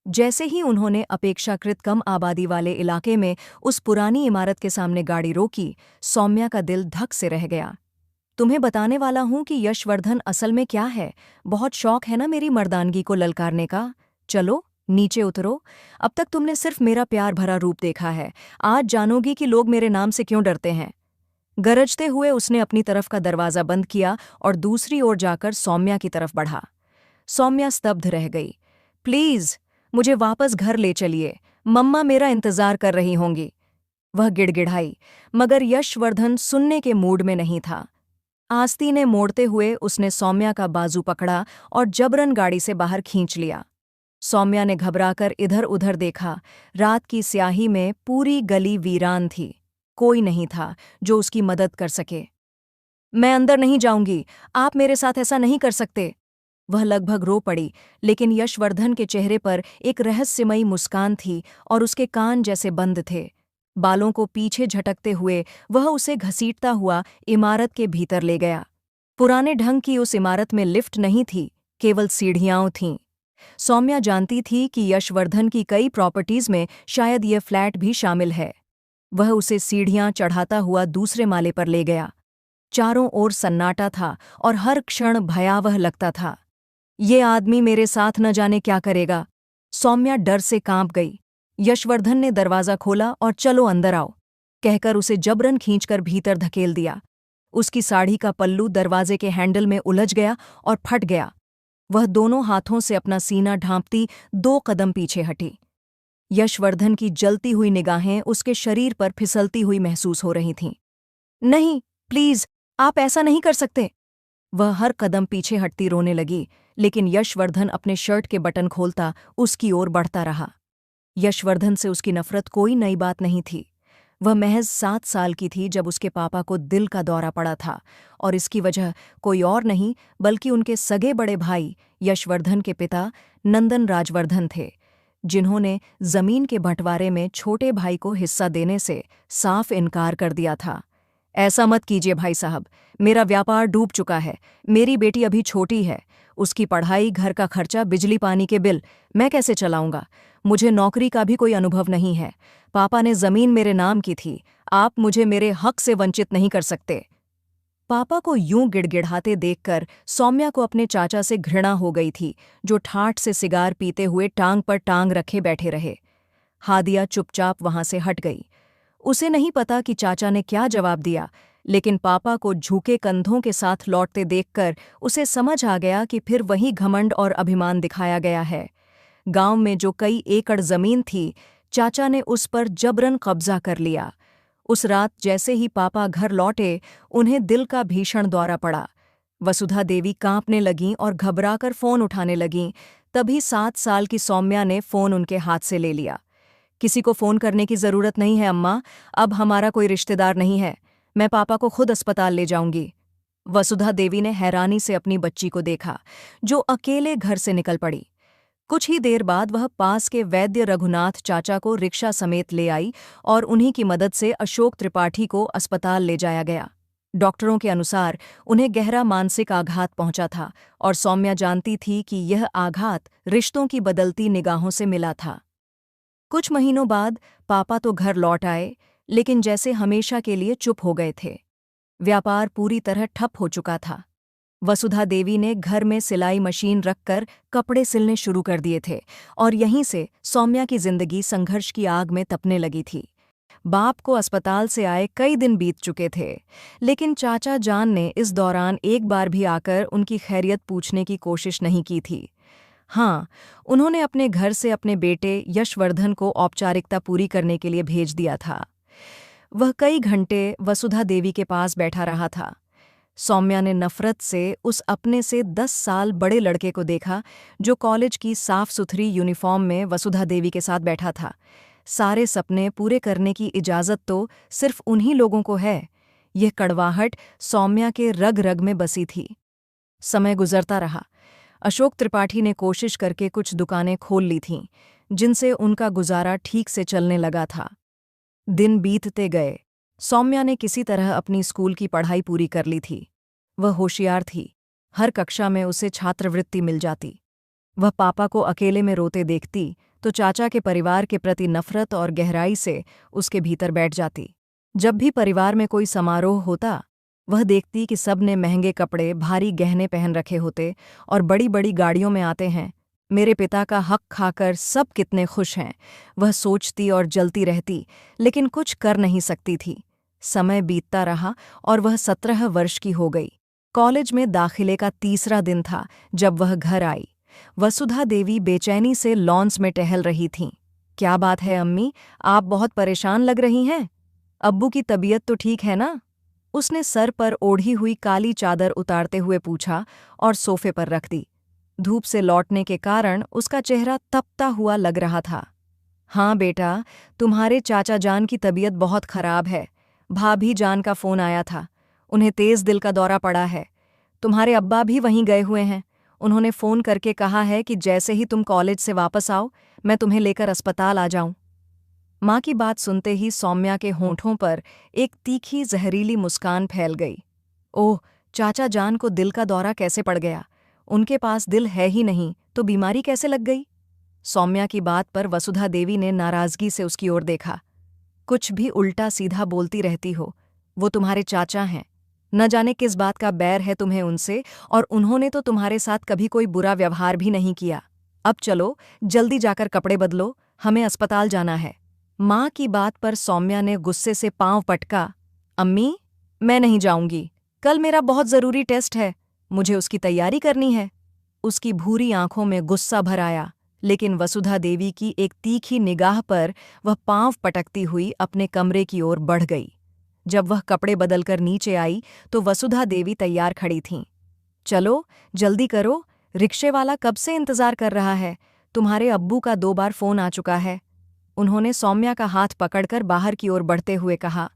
जैसे ही उन्होंने अपेक्षाकृत कम आबादी वाले इलाके में उस पुरानी इमारत के सामने गाड़ी रोकी, सौम्या का दिल धक से रह गया। तुम्हें बताने वाला हूं कि यशवर्धन असल में क्या है। बहुत शौक है ना मेरी मर्दानगी को ललकारने का। चलो नीचे उतरो। अब तक तुमने सिर्फ मेरा प्यार भरा रूप देखा है, आज जानोगी कि लोग मेरे नाम से क्यों डरते हैं। गरजते हुए उसने अपनी तरफ का दरवाज़ा बंद किया और दूसरी ओर जाकर सौम्या की तरफ बढ़ा। सौम्या स्तब्ध रह गई। प्लीज मुझे वापस घर ले चलिए, मम्मा मेरा इंतजार कर रही होंगी, वह गिड़गिड़ाई। मगर यशवर्धन सुनने के मूड में नहीं था। आस्ती ने मोड़ते हुए उसने सौम्या का बाजू पकड़ा और जबरन गाड़ी से बाहर खींच लिया। सौम्या ने घबराकर इधर उधर देखा। रात की स्याही में पूरी गली वीरान थी। कोई नहीं था जो उसकी मदद कर सके। मैं अंदर नहीं जाऊंगी, आप मेरे साथ ऐसा नहीं कर सकते। वह लगभग रो पड़ी, लेकिन यशवर्धन के चेहरे पर एक रहस्यमयी मुस्कान थी और उसके कान जैसे बंद थे। बालों को पीछे झटकते हुए वह उसे घसीटता हुआ इमारत के भीतर ले गया। पुराने ढंग की उस इमारत में लिफ्ट नहीं थी, केवल सीढ़ियां थीं। सौम्या जानती थी कि यशवर्धन की कई प्रॉपर्टीज में शायद ये फ्लैट भी शामिल है। वह उसे सीढ़ियां चढ़ाता हुआ दूसरे माले पर ले गया। चारों ओर सन्नाटा था और हर क्षण भयावह लगता था। ये आदमी मेरे साथ न जाने क्या करेगा। सौम्या डर से कांप गई। यशवर्धन ने दरवाज़ा खोला और चलो अंदर आओ कहकर उसे जबरन खींचकर भीतर धकेल दिया। उसकी साड़ी का पल्लू दरवाजे के हैंडल में उलझ गया और फट गया। वह दोनों हाथों से अपना सीना ढांपती 2 कदम पीछे हटी। यशवर्धन की जलती हुई निगाहें उसके शरीर पर फिसलती हुई महसूस हो रही थीं। नहीं, प्लीज, आप ऐसा नहीं कर सकते। वह हर कदम पीछे हटती रोने लगी, लेकिन यशवर्धन अपने शर्ट के बटन खोलता उसकी ओर बढ़ता रहा। यशवर्धन से उसकी नफरत कोई नई बात नहीं थी। वह महज 7 साल की थी जब उसके पापा को दिल का दौरा पड़ा था, और इसकी वजह कोई और नहीं बल्कि उनके सगे बड़े भाई यशवर्धन के पिता नंदन राजवर्धन थे, जिन्होंने जमीन के बंटवारे में छोटे भाई को हिस्सा देने से साफ इनकार कर दिया था। ऐसा मत कीजिए भाई साहब, मेरा व्यापार डूब चुका है। मेरी बेटी अभी छोटी है, उसकी पढ़ाई, घर का खर्चा, बिजली पानी के बिल मैं कैसे चलाऊंगा। मुझे नौकरी का भी कोई अनुभव नहीं है। पापा ने जमीन मेरे नाम की थी, आप मुझे मेरे हक से वंचित नहीं कर सकते। पापा को यूं गिड़गिड़ाते देखकर सौम्या को अपने चाचा से घृणा हो गई थी, जो ठाठ से सिगार पीते हुए टांग पर टांग रखे बैठे रहे। हादिया चुपचाप वहां से हट गई। उसे नहीं पता कि चाचा ने क्या जवाब दिया, लेकिन पापा को झुके कंधों के साथ लौटते देखकर उसे समझ आ गया कि फिर वही घमंड और अभिमान दिखाया गया है। गांव में जो कई एकड़ जमीन थी, चाचा ने उस पर जबरन कब्जा कर लिया। उस रात जैसे ही पापा घर लौटे, उन्हें दिल का भीषण दौरा पड़ा। वसुधा देवी कांपने लगीं और घबराकर फोन उठाने लगीं। तभी 7 साल की सौम्या ने फोन उनके हाथ से ले लिया। किसी को फोन करने की जरूरत नहीं है अम्मा, अब हमारा कोई रिश्तेदार नहीं है। मैं पापा को खुद अस्पताल ले जाऊंगी। वसुधा देवी ने हैरानी से अपनी बच्ची को देखा, जो अकेले घर से निकल पड़ी। कुछ ही देर बाद वह पास के वैद्य रघुनाथ चाचा को रिक्शा समेत ले आई और उन्हीं की मदद से अशोक त्रिपाठी को अस्पताल ले जाया गया। डॉक्टरों के अनुसार उन्हें गहरा मानसिक आघात पहुंचा था, और सौम्या जानती थी कि यह आघात रिश्तों की बदलती निगाहों से मिला था। कुछ महीनों बाद पापा तो घर लौट आए, लेकिन जैसे हमेशा के लिए चुप हो गए थे। व्यापार पूरी तरह ठप हो चुका था। वसुधा देवी ने घर में सिलाई मशीन रखकर कपड़े सिलने शुरू कर दिए थे, और यहीं से सौम्या की जिंदगी संघर्ष की आग में तपने लगी थी। बाप को अस्पताल से आए कई दिन बीत चुके थे, लेकिन चाचा जान ने इस दौरान एक बार भी आकर उनकी खैरियत पूछने की कोशिश नहीं की थी। हाँ, उन्होंने अपने घर से अपने बेटे यशवर्धन को औपचारिकता पूरी करने के लिए भेज दिया था। वह कई घंटे वसुधा देवी के पास बैठा रहा था। सौम्या ने नफरत से उस अपने से 10 साल बड़े लड़के को देखा, जो कॉलेज की साफ सुथरी यूनिफॉर्म में वसुधा देवी के साथ बैठा था। सारे सपने पूरे करने की इजाज़त तो सिर्फ उन्हीं लोगों को है। यह कड़वाहट सौम्या के रग रग में बसी थी। समय गुजरता रहा। अशोक त्रिपाठी ने कोशिश करके कुछ दुकानें खोल ली थीं, जिनसे उनका गुजारा ठीक से चलने लगा था। दिन बीतते गए। सौम्या ने किसी तरह अपनी स्कूल की पढ़ाई पूरी कर ली थी। वह होशियार थी। हर कक्षा में उसे छात्रवृत्ति मिल जाती। वह पापा को अकेले में रोते देखती तो चाचा के परिवार के प्रति नफरत और गहराई से उसके भीतर बैठ जाती। जब भी परिवार में कोई समारोह होता, वह देखती कि सब ने महंगे कपड़े, भारी गहने पहन रखे होते और बड़ी बड़ी गाड़ियों में आते हैं। मेरे पिता का हक खाकर सब कितने खुश हैं। वह सोचती और जलती रहती, लेकिन कुछ कर नहीं सकती थी। समय बीतता रहा और वह 17 वर्ष की हो गई। कॉलेज में दाखिले का तीसरा दिन था जब वह घर आई। वसुधा देवी बेचैनी से लॉन्स में टहल रही थीं। क्या बात है अम्मी, आप बहुत परेशान लग रही हैं। अब्बू की तबीयत तो ठीक है ना? उसने सर पर ओढ़ी हुई काली चादर उतारते हुए पूछा और सोफे पर रख दी। धूप से लौटने के कारण उसका चेहरा तपता हुआ लग रहा था। हाँ बेटा, तुम्हारे चाचा जान की तबीयत बहुत खराब है। भाभी जान का फोन आया था, उन्हें तेज दिल का दौरा पड़ा है। तुम्हारे अब्बा भी वहीं गए हुए हैं। उन्होंने फ़ोन करके कहा है कि जैसे ही तुम कॉलेज से वापस आओ, मैं तुम्हें लेकर अस्पताल आ जाऊं। माँ की बात सुनते ही सौम्या के होंठों पर एक तीखी जहरीली मुस्कान फैल गई। ओह, चाचा जान को दिल का दौरा कैसे पड़ गया? उनके पास दिल है ही नहीं तो बीमारी कैसे लग गई? सौम्या की बात पर वसुधा देवी ने नाराजगी से उसकी ओर देखा। कुछ भी उल्टा सीधा बोलती रहती हो। वो तुम्हारे चाचा हैं। न जाने किस बात का बैर है तुम्हें उनसे, और उन्होंने तो तुम्हारे साथ कभी कोई बुरा व्यवहार भी नहीं किया। अब चलो, जल्दी जाकर कपड़े बदलो, हमें अस्पताल जाना है। माँ की बात पर सौम्या ने गुस्से से पांव पटका। अम्मी, मैं नहीं जाऊंगी। कल मेरा बहुत ज़रूरी टेस्ट है, मुझे उसकी तैयारी करनी है। उसकी भूरी आंखों में गुस्सा भर आया, लेकिन वसुधा देवी की एक तीखी निगाह पर वह पांव पटकती हुई अपने कमरे की ओर बढ़ गई। जब वह कपड़े बदलकर नीचे आई तो वसुधा देवी तैयार खड़ी थीं। चलो, जल्दी करो, रिक्शे वाला कब से इंतजार कर रहा है। तुम्हारे अब्बू का 2 बार फोन आ चुका है। उन्होंने सौम्या का हाथ पकड़कर बाहर की ओर बढ़ते हुए कहा।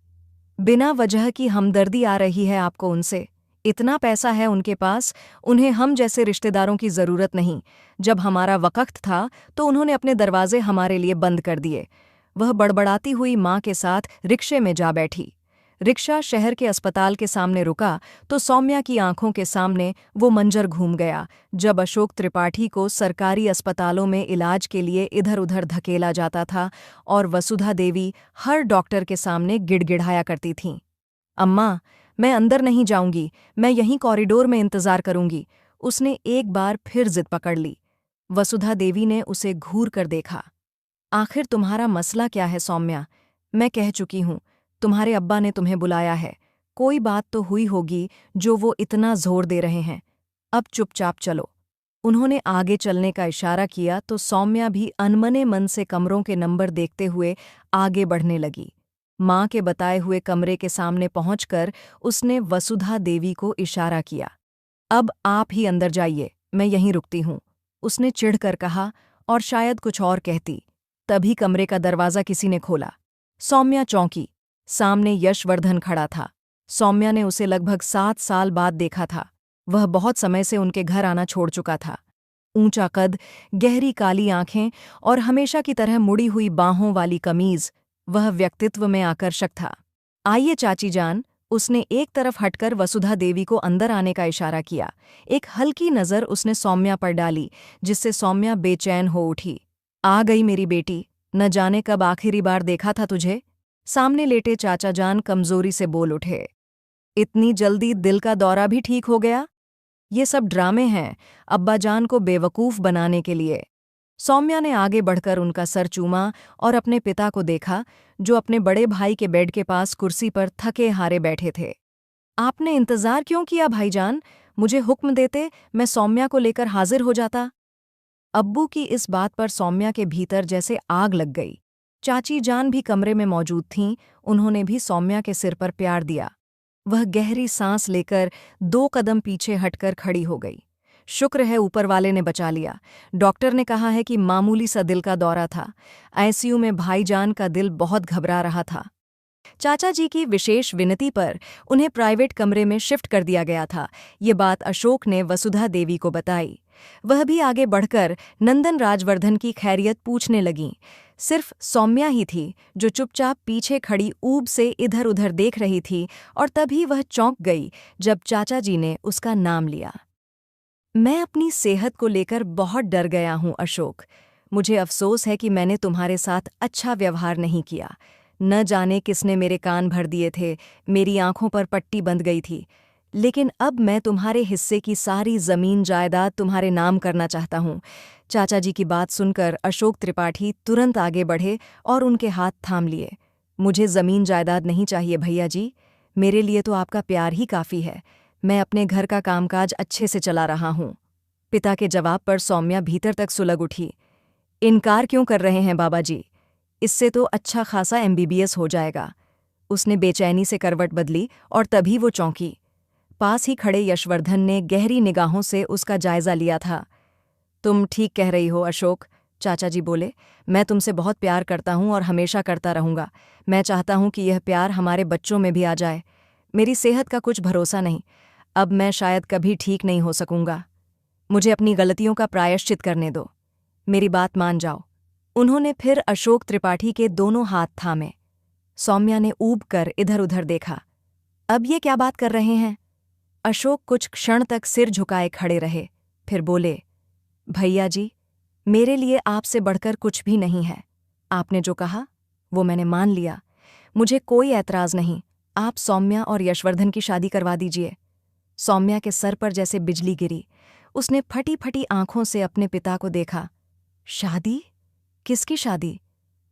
बिना वजह की हमदर्दी आ रही है आपको उनसे। इतना पैसा है उनके पास, उन्हें हम जैसे रिश्तेदारों की जरूरत नहीं। जब हमारा वक्त था तो उन्होंने अपने दरवाजे हमारे लिए बंद कर दिए। वह बड़बड़ाती हुई माँ के साथ रिक्शे में जा बैठी। रिक्शा शहर के अस्पताल के सामने रुका तो सौम्या की आंखों के सामने वो मंजर घूम गया जब अशोक त्रिपाठी को सरकारी अस्पतालों में इलाज के लिए इधर उधर धकेला जाता था और वसुधा देवी हर डॉक्टर के सामने गिड़गिड़ाया करती थीं। अम्मा, मैं अंदर नहीं जाऊंगी, मैं यहीं कॉरिडोर में इंतजार करूंगी। उसने एक बार फिर जिद पकड़ ली। वसुधा देवी ने उसे घूर कर देखा। आखिर तुम्हारा मसला क्या है सौम्या? मैं कह चुकी हूं, तुम्हारे अब्बा ने तुम्हें बुलाया है। कोई बात तो हुई होगी जो वो इतना जोर दे रहे हैं। अब चुपचाप चलो। उन्होंने आगे चलने का इशारा किया तो सौम्या भी अनमने मन से कमरों के नंबर देखते हुए आगे बढ़ने लगी। माँ के बताए हुए कमरे के सामने पहुंचकर उसने वसुधा देवी को इशारा किया। अब आप ही अंदर जाइए, मैं यहीं रुकती हूँ, उसने चिढ़कर कहा और शायद कुछ और कहती। तभी कमरे का दरवाज़ा किसी ने खोला। सौम्या चौंकी। सामने यशवर्धन खड़ा था। सौम्या ने उसे लगभग 7 साल बाद देखा था। वह बहुत समय से उनके घर आना छोड़ चुका था। ऊंचा कद, गहरी काली आंखें और हमेशा की तरह मुड़ी हुई बाहों वाली कमीज, वह व्यक्तित्व में आकर्षक था। आइए चाची जान, उसने एक तरफ हटकर वसुधा देवी को अंदर आने का इशारा किया। एक हल्की नज़र उसने सौम्या पर डाली, जिससे सौम्या बेचैन हो उठी। आ गई मेरी बेटी, न जाने कब आखिरी बार देखा था तुझे। सामने लेटे चाचा जान कमजोरी से बोल उठे। इतनी जल्दी दिल का दौरा भी ठीक हो गया? ये सब ड्रामे हैं, अब्बा जान को बेवकूफ़ बनाने के लिए। सौम्या ने आगे बढ़कर उनका सर चूमा और अपने पिता को देखा, जो अपने बड़े भाई के बेड के पास कुर्सी पर थके हारे बैठे थे। आपने इंतजार क्यों किया भाईजान? मुझे हुक्म देते, मैं सौम्या को लेकर हाजिर हो जाता। अब्बू की इस बात पर सौम्या के भीतर जैसे आग लग गई। चाची जान भी कमरे में मौजूद थीं, उन्होंने भी सौम्या के सिर पर प्यार दिया। वह गहरी सांस लेकर 2 कदम पीछे हटकर खड़ी हो गई। शुक्र है ऊपर वाले ने बचा लिया। डॉक्टर ने कहा है कि मामूली सा दिल का दौरा था। आईसीयू में भाईजान का दिल बहुत घबरा रहा था। चाचा जी की विशेष विनती पर उन्हें प्राइवेट कमरे में शिफ्ट कर दिया गया था। ये बात अशोक ने वसुधा देवी को बताई। वह भी आगे बढ़कर नंदन राजवर्धन की खैरियत पूछने लगीं। सिर्फ सौम्या ही थी जो चुपचाप पीछे खड़ी ऊब से इधर उधर देख रही थी, और तभी वह चौंक गई जब चाचा जी ने उसका नाम लिया। मैं अपनी सेहत को लेकर बहुत डर गया हूँ अशोक। मुझे अफसोस है कि मैंने तुम्हारे साथ अच्छा व्यवहार नहीं किया। न जाने किसने मेरे कान भर दिए थे, मेरी आंखों पर पट्टी बंध गई थी। लेकिन अब मैं तुम्हारे हिस्से की सारी जमीन जायदाद तुम्हारे नाम करना चाहता हूँ। चाचा जी की बात सुनकर अशोक त्रिपाठी तुरंत आगे बढ़े और उनके हाथ थाम लिए। मुझे जमीन जायदाद नहीं चाहिए भैया जी, मेरे लिए तो आपका प्यार ही काफ़ी है। मैं अपने घर का कामकाज अच्छे से चला रहा हूँ। पिता के जवाब पर सौम्या भीतर तक सुलग उठी। इनकार क्यों कर रहे हैं बाबा जी? इससे तो अच्छा खासा एमबीबीएस हो जाएगा। उसने बेचैनी से करवट बदली और तभी वो चौंकी। पास ही खड़े यशवर्धन ने गहरी निगाहों से उसका जायजा लिया था। तुम ठीक कह रही हो अशोक, चाचा जी बोले। मैं तुमसे बहुत प्यार करता हूँ और हमेशा करता रहूँगा। मैं चाहता हूँ कि यह प्यार हमारे बच्चों में भी आ जाए। मेरी सेहत का कुछ भरोसा नहीं, अब मैं शायद कभी ठीक नहीं हो सकूँगा। मुझे अपनी गलतियों का प्रायश्चित करने दो, मेरी बात मान जाओ। उन्होंने फिर अशोक त्रिपाठी के दोनों हाथ थामे। सौम्या ने ऊब कर इधर उधर देखा। अब ये क्या बात कर रहे हैं? अशोक कुछ क्षण तक सिर झुकाए खड़े रहे, फिर बोले, भैया जी, मेरे लिए आपसे बढ़कर कुछ भी नहीं है। आपने जो कहा वो मैंने मान लिया। मुझे कोई ऐतराज नहीं, आप सौम्या और यशवर्धन की शादी करवा दीजिए। सौम्या के सर पर जैसे बिजली गिरी। उसने फटी फटी आंखों से अपने पिता को देखा। शादी? किसकी शादी?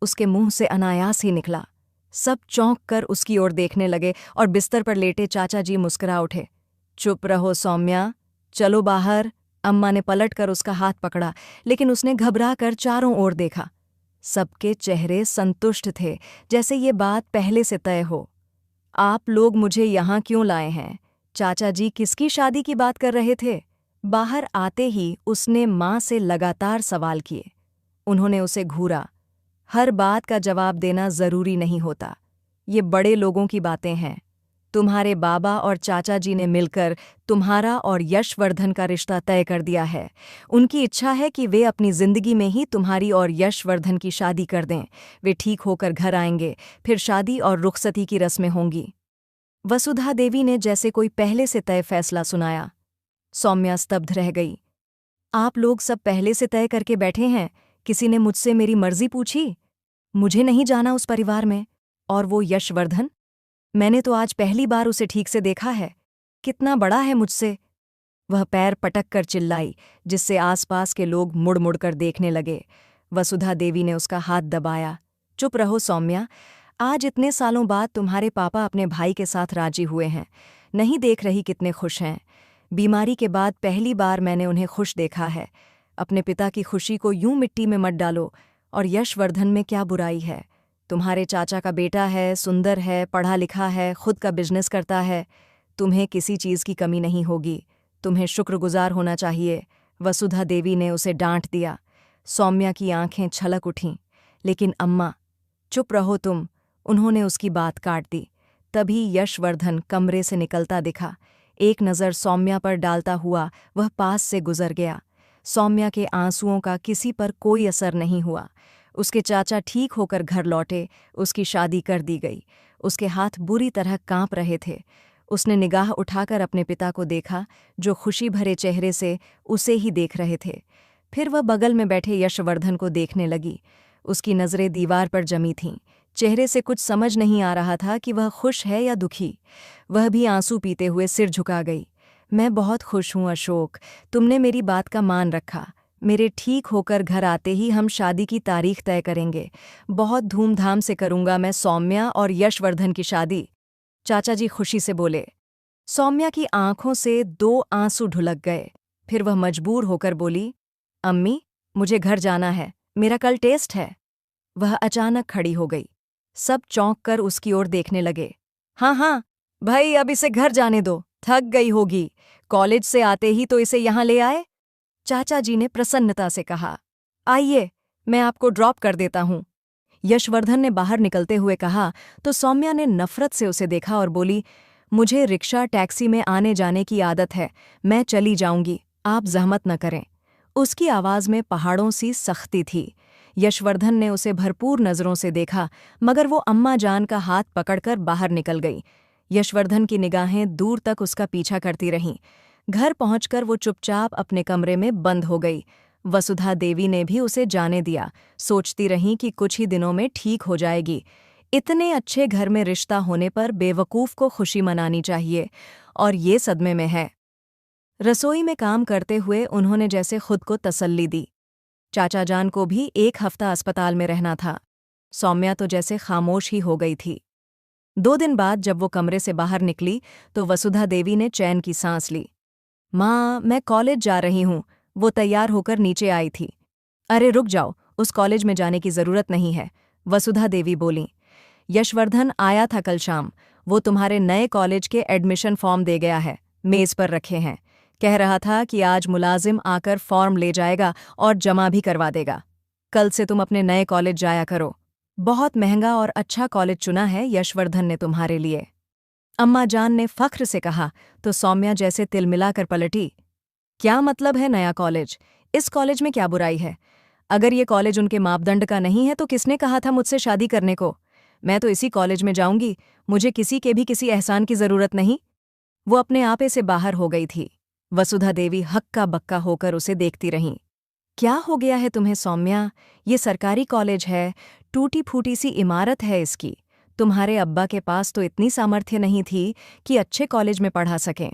उसके मुंह से अनायास ही निकला। सब चौंक कर उसकी ओर देखने लगे और बिस्तर पर लेटे चाचा जी मुस्कुरा उठे। चुप रहो सौम्या, चलो बाहर। अम्मा ने पलटकर उसका हाथ पकड़ा, लेकिन उसने घबरा कर चारों ओर देखा। सबके चेहरे संतुष्ट थे, जैसे ये बात पहले से तय हो। आप लोग मुझे यहाँ क्यों लाए हैं? चाचा जी किसकी शादी की बात कर रहे थे? बाहर आते ही उसने माँ से लगातार सवाल किए। उन्होंने उसे घूरा। हर बात का जवाब देना जरूरी नहीं होता, ये बड़े लोगों की बातें हैं। तुम्हारे बाबा और चाचा जी ने मिलकर तुम्हारा और यशवर्धन का रिश्ता तय कर दिया है। उनकी इच्छा है कि वे अपनी जिंदगी में ही तुम्हारी और यशवर्धन की शादी कर दें। वे ठीक होकर घर आएंगे, फिर शादी और रुखसती की रस्में होंगी। वसुधा देवी ने जैसे कोई पहले से तय फैसला सुनाया। सौम्या स्तब्ध रह गई। आप लोग सब पहले से तय करके बैठे हैं? किसी ने मुझसे मेरी मर्जी पूछी? मुझे नहीं जाना उस परिवार में। और वो यशवर्धन, मैंने तो आज पहली बार उसे ठीक से देखा है। कितना बड़ा है मुझसे। वह पैर पटक कर चिल्लाई, जिससे आसपास के लोग मुड़ मुड़ कर देखने लगे। वसुधा देवी ने उसका हाथ दबाया। चुप रहो सौम्या, आज इतने सालों बाद तुम्हारे पापा अपने भाई के साथ राजी हुए हैं। नहीं देख रही कितने खुश हैं? बीमारी के बाद पहली बार मैंने उन्हें खुश देखा है। अपने पिता की खुशी को यूं मिट्टी में मत डालो। और यशवर्धन में क्या बुराई है? तुम्हारे चाचा का बेटा है, सुंदर है, पढ़ा लिखा है, खुद का बिजनेस करता है। तुम्हें किसी चीज़ की कमी नहीं होगी। तुम्हें शुक्रगुजार होना चाहिए। वसुधा देवी ने उसे डांट दिया। सौम्या की आंखें छलक उठीं। लेकिन अम्मा, चुप रहो तुम। उन्होंने उसकी बात काट दी। तभी यशवर्धन कमरे से निकलता दिखा। एक नज़र सौम्या पर डालता हुआ वह पास से गुजर गया। सौम्या के आंसुओं का किसी पर कोई असर नहीं हुआ। उसके चाचा ठीक होकर घर लौटे, उसकी शादी कर दी गई। उसके हाथ बुरी तरह कांप रहे थे। उसने निगाह उठाकर अपने पिता को देखा, जो खुशी भरे चेहरे से उसे ही देख रहे थे। फिर वह बगल में बैठे यशवर्धन को देखने लगी। उसकी नज़रें दीवार पर जमी थीं। चेहरे से कुछ समझ नहीं आ रहा था कि वह खुश है या दुखी। वह भी आंसू पीते हुए सिर झुका गई। मैं बहुत खुश हूँ अशोक, तुमने मेरी बात का मान रखा। मेरे ठीक होकर घर आते ही हम शादी की तारीख तय करेंगे। बहुत धूमधाम से करूँगा मैं सौम्या और यशवर्धन की शादी। चाचा जी खुशी से बोले। सौम्या की आंखों से 2 आंसू ढुलक गए। फिर वह मजबूर होकर बोली, अम्मी, मुझे घर जाना है, मेरा कल टेस्ट है। वह अचानक खड़ी हो गई। सब चौंक कर उसकी ओर देखने लगे। हाँ हाँ भाई, अब इसे घर जाने दो, थक गई होगी। कॉलेज से आते ही तो इसे यहाँ ले आए। चाचा जी ने प्रसन्नता से कहा। आइए, मैं आपको ड्रॉप कर देता हूँ। यशवर्धन ने बाहर निकलते हुए कहा तो सौम्या ने नफरत से उसे देखा और बोली, मुझे रिक्शा टैक्सी में आने जाने की आदत है, मैं चली जाऊंगी, आप जहमत न करें। उसकी आवाज़ में पहाड़ों सी सख्ती थी। यशवर्धन ने उसे भरपूर नज़रों से देखा, मगर वो अम्मा जान का हाथ पकड़कर बाहर निकल गई। यशवर्धन की निगाहें दूर तक उसका पीछा करती रहीं। घर पहुंचकर वो चुपचाप अपने कमरे में बंद हो गई। वसुधा देवी ने भी उसे जाने दिया, सोचती रहीं कि कुछ ही दिनों में ठीक हो जाएगी। इतने अच्छे घर में रिश्ता होने पर बेवकूफ़ को खुशी मनानी चाहिए, और ये सदमे में है। रसोई में काम करते हुए उन्होंने जैसे खुद को तसल्ली दी। चाचा जान को भी 1 हफ्ता अस्पताल में रहना था। सौम्या तो जैसे खामोश ही हो गई थी। 2 दिन बाद जब वो कमरे से बाहर निकली तो वसुधा देवी ने चैन की सांस ली। माँ, मैं कॉलेज जा रही हूँ। वो तैयार होकर नीचे आई थी। अरे रुक जाओ, उस कॉलेज में जाने की जरूरत नहीं है, वसुधा देवी बोलीं। यशवर्धन आया था कल शाम। वो तुम्हारे नए कॉलेज के एडमिशन फॉर्म दे गया है, मेज पर रखे हैं। कह रहा था कि आज मुलाजिम आकर फॉर्म ले जाएगा और जमा भी करवा देगा। कल से तुम अपने नए कॉलेज जाया करो। बहुत महंगा और अच्छा कॉलेज चुना है यशवर्धन ने तुम्हारे लिए। अम्मा जान ने फख्र से कहा तो सौम्या जैसे तिलमिलाकर पलटी। क्या मतलब है नया कॉलेज? इस कॉलेज में क्या बुराई है? अगर ये कॉलेज उनके मापदंड का नहीं है तो किसने कहा था मुझसे शादी करने को? मैं तो इसी कॉलेज में जाऊंगी, मुझे किसी के भी किसी एहसान की जरूरत नहीं। वो अपने आपे से बाहर हो गई थी। वसुधा देवी हक्का बक्का होकर उसे देखती रहीं। क्या हो गया है तुम्हें सौम्या? ये सरकारी कॉलेज है, टूटी फूटी सी इमारत है इसकी। तुम्हारे अब्बा के पास तो इतनी सामर्थ्य नहीं थी कि अच्छे कॉलेज में पढ़ा सकें।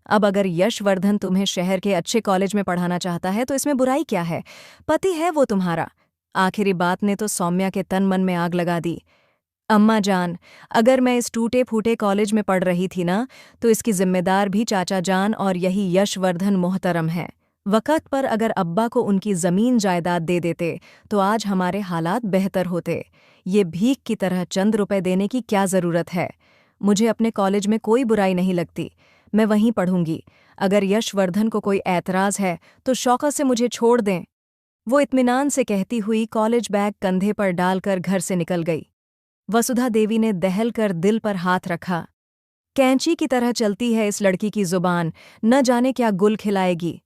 अब अगर यशवर्धन तुम्हें शहर के अच्छे कॉलेज में पढ़ाना चाहता है तो इसमें बुराई क्या है? पति है वो तुम्हारा। आखिरी बात ने तो सौम्या के तन मन में आग लगा दी। अम्मा जान, अगर मैं इस टूटे फूटे कॉलेज में पढ़ रही थी ना, तो इसकी जिम्मेदार भी चाचा जान और यही यशवर्धन मोहतरम है। वक़्त पर अगर अब्बा को उनकी ज़मीन जायदाद दे देते तो आज हमारे हालात बेहतर होते। ये भीख की तरह चंद रुपए देने की क्या ज़रूरत है? मुझे अपने कॉलेज में कोई बुराई नहीं लगती, मैं वहीं पढ़ूंगी। अगर यशवर्धन को कोई ऐतराज़ है तो शौक़त से मुझे छोड़ दें। वो इत्मीनान से कहती हुई कॉलेज बैग कंधे पर डालकर घर से निकल गई। वसुधा देवी ने दहल कर दिल पर हाथ रखा। कैंची की तरह चलती है इस लड़की की जुबान, न जाने क्या गुल खिलाएगी।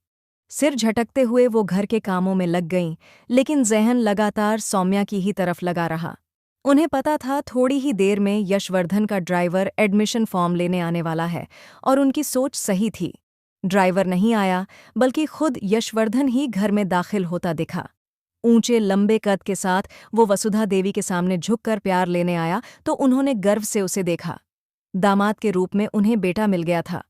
सिर झटकते हुए वो घर के कामों में लग गईं, लेकिन ज़हन लगातार सौम्या की ही तरफ लगा रहा। उन्हें पता था थोड़ी ही देर में यशवर्धन का ड्राइवर एडमिशन फॉर्म लेने आने वाला है, और उनकी सोच सही थी। ड्राइवर नहीं आया, बल्कि खुद यशवर्धन ही घर में दाखिल होता दिखा। ऊंचे लंबे कद के साथ वो वसुधा देवी के सामने झुककर प्यार लेने आया तो उन्होंने गर्व से उसे देखा। दामाद के रूप में उन्हें बेटा मिल गया था।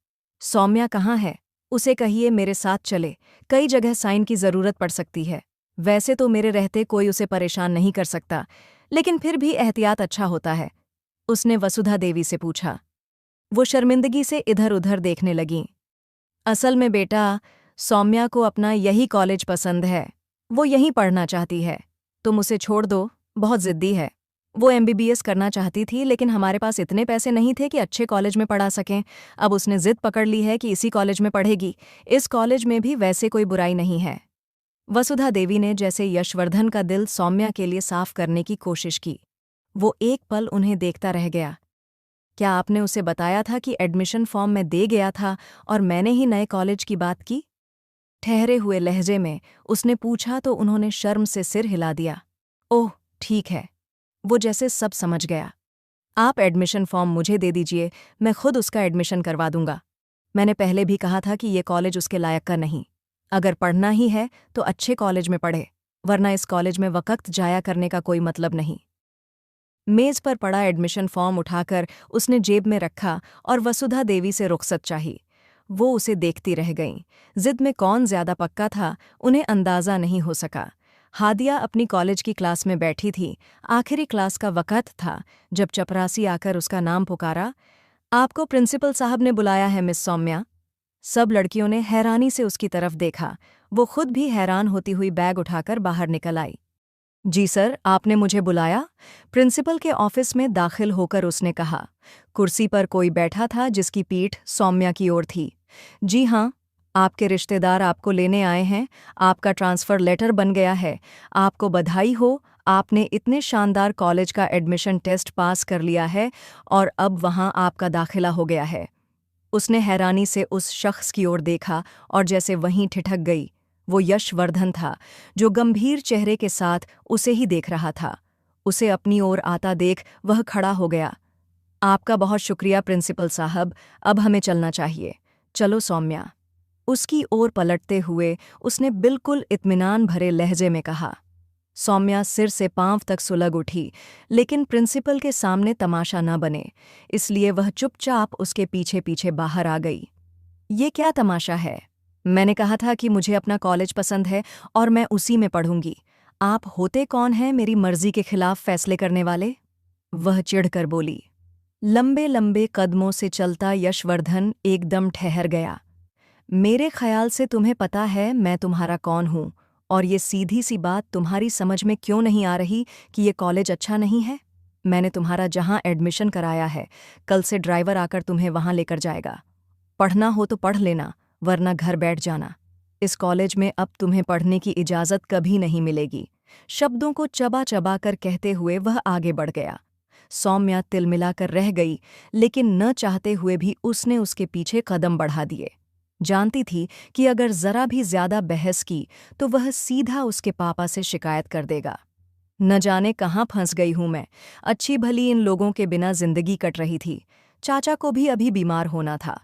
सौम्या कहाँ है? उसे कहिए मेरे साथ चले, कई जगह साइन की जरूरत पड़ सकती है। वैसे तो मेरे रहते कोई उसे परेशान नहीं कर सकता, लेकिन फिर भी एहतियात अच्छा होता है, उसने वसुधा देवी से पूछा। वो शर्मिंदगी से इधर उधर देखने लगीं। असल में बेटा, सौम्या को अपना यही कॉलेज पसंद है, वो यहीं पढ़ना चाहती है। तुम उसे छोड़ दो, बहुत जिद्दी है। वो एमबीबीएस करना चाहती थी, लेकिन हमारे पास इतने पैसे नहीं थे कि अच्छे कॉलेज में पढ़ा सकें। अब उसने जिद पकड़ ली है कि इसी कॉलेज में पढ़ेगी। इस कॉलेज में भी वैसे कोई बुराई नहीं है। वसुधा देवी ने जैसे यशवर्धन का दिल सौम्या के लिए साफ करने की कोशिश की। वो एक पल उन्हें देखता रह गया। क्या आपने उसे बताया था कि एडमिशन फॉर्म मैं दे गया था और मैंने ही नए कॉलेज की बात की? ठहरे हुए लहजे में उसने पूछा तो उन्होंने शर्म से सिर हिला दिया। ओह, ठीक है। वो जैसे सब समझ गया। आप एडमिशन फॉर्म मुझे दे दीजिए, मैं खुद उसका एडमिशन करवा दूंगा। मैंने पहले भी कहा था कि ये कॉलेज उसके लायक का नहीं। अगर पढ़ना ही है तो अच्छे कॉलेज में पढ़े, वरना इस कॉलेज में वक्त जाया करने का कोई मतलब नहीं। मेज पर पड़ा एडमिशन फॉर्म उठाकर उसने जेब में रखा और वसुधा देवी से रुखसत चाही। वो उसे देखती रह गईं। जिद में कौन ज्यादा पक्का था, उन्हें अंदाजा नहीं हो सका। हादिया अपनी कॉलेज की क्लास में बैठी थी। आखिरी क्लास का वक़्त था जब चपरासी आकर उसका नाम पुकारा। आपको प्रिंसिपल साहब ने बुलाया है मिस सौम्या। सब लड़कियों ने हैरानी से उसकी तरफ देखा। वो खुद भी हैरान होती हुई बैग उठाकर बाहर निकल आई। जी सर, आपने मुझे बुलाया? प्रिंसिपल के ऑफिस में दाखिल होकर उसने कहा। कुर्सी पर कोई बैठा था जिसकी पीठ सौम्या की ओर थी। जी हाँ, आपके रिश्तेदार आपको लेने आए हैं। आपका ट्रांसफ़र लेटर बन गया है। आपको बधाई हो, आपने इतने शानदार कॉलेज का एडमिशन टेस्ट पास कर लिया है और अब वहाँ आपका दाखिला हो गया है। उसने हैरानी से उस शख्स की ओर देखा और जैसे वहीं ठिठक गई। वो यशवर्धन था, जो गंभीर चेहरे के साथ उसे ही देख रहा था। उसे अपनी ओर आता देख वह खड़ा हो गया। आपका बहुत शुक्रिया प्रिंसिपल साहब, अब हमें चलना चाहिए। चलो सौम्या। उसकी ओर पलटते हुए उसने बिल्कुल इत्मीनान भरे लहजे में कहा। सौम्या सिर से पांव तक सुलग उठी, लेकिन प्रिंसिपल के सामने तमाशा न बने, इसलिए वह चुपचाप उसके पीछे पीछे बाहर आ गई। ये क्या तमाशा है? मैंने कहा था कि मुझे अपना कॉलेज पसंद है और मैं उसी में पढ़ूंगी। आप होते कौन हैं मेरी मर्जी के खिलाफ फैसले करने वाले? वह चिढ़कर बोली। लंबे लंबे कदमों से चलता यशवर्धन एकदम ठहर गया। मेरे ख्याल से तुम्हें पता है मैं तुम्हारा कौन हूं, और ये सीधी सी बात तुम्हारी समझ में क्यों नहीं आ रही कि ये कॉलेज अच्छा नहीं है? मैंने तुम्हारा जहां एडमिशन कराया है, कल से ड्राइवर आकर तुम्हें वहां लेकर जाएगा। पढ़ना हो तो पढ़ लेना, वरना घर बैठ जाना। इस कॉलेज में अब तुम्हें पढ़ने की इजाज़त कभी नहीं मिलेगी। शब्दों को चबा चबा कर कहते हुए वह आगे बढ़ गया। सौम्या तिलमिलाकर रह गई, लेकिन न चाहते हुए भी उसने उसके पीछे कदम बढ़ा दिए। जानती थी कि अगर जरा भी ज्यादा बहस की तो वह सीधा उसके पापा से शिकायत कर देगा। न जाने कहाँ फंस गई हूं मैं। अच्छी भली इन लोगों के बिना जिंदगी कट रही थी। चाचा को भी अभी बीमार होना था।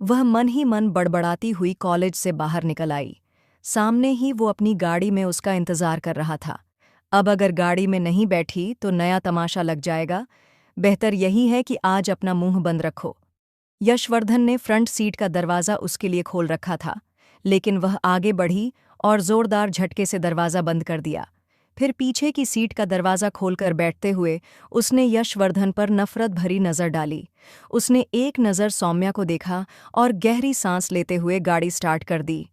वह मन ही मन बड़बड़ाती हुई कॉलेज से बाहर निकल आई। सामने ही वो अपनी गाड़ी में उसका इंतजार कर रहा था। अब अगर गाड़ी में नहीं बैठी तो नया तमाशा लग जाएगा। बेहतर यही है कि आज अपना मुंह बंद रखो। यशवर्धन ने फ्रंट सीट का दरवाज़ा उसके लिए खोल रखा था, लेकिन वह आगे बढ़ी और जोरदार झटके से दरवाज़ा बंद कर दिया। फिर पीछे की सीट का दरवाज़ा खोलकर बैठते हुए उसने यशवर्धन पर नफ़रत भरी नज़र डाली। उसने एक नज़र सौम्या को देखा और गहरी सांस लेते हुए गाड़ी स्टार्ट कर दी।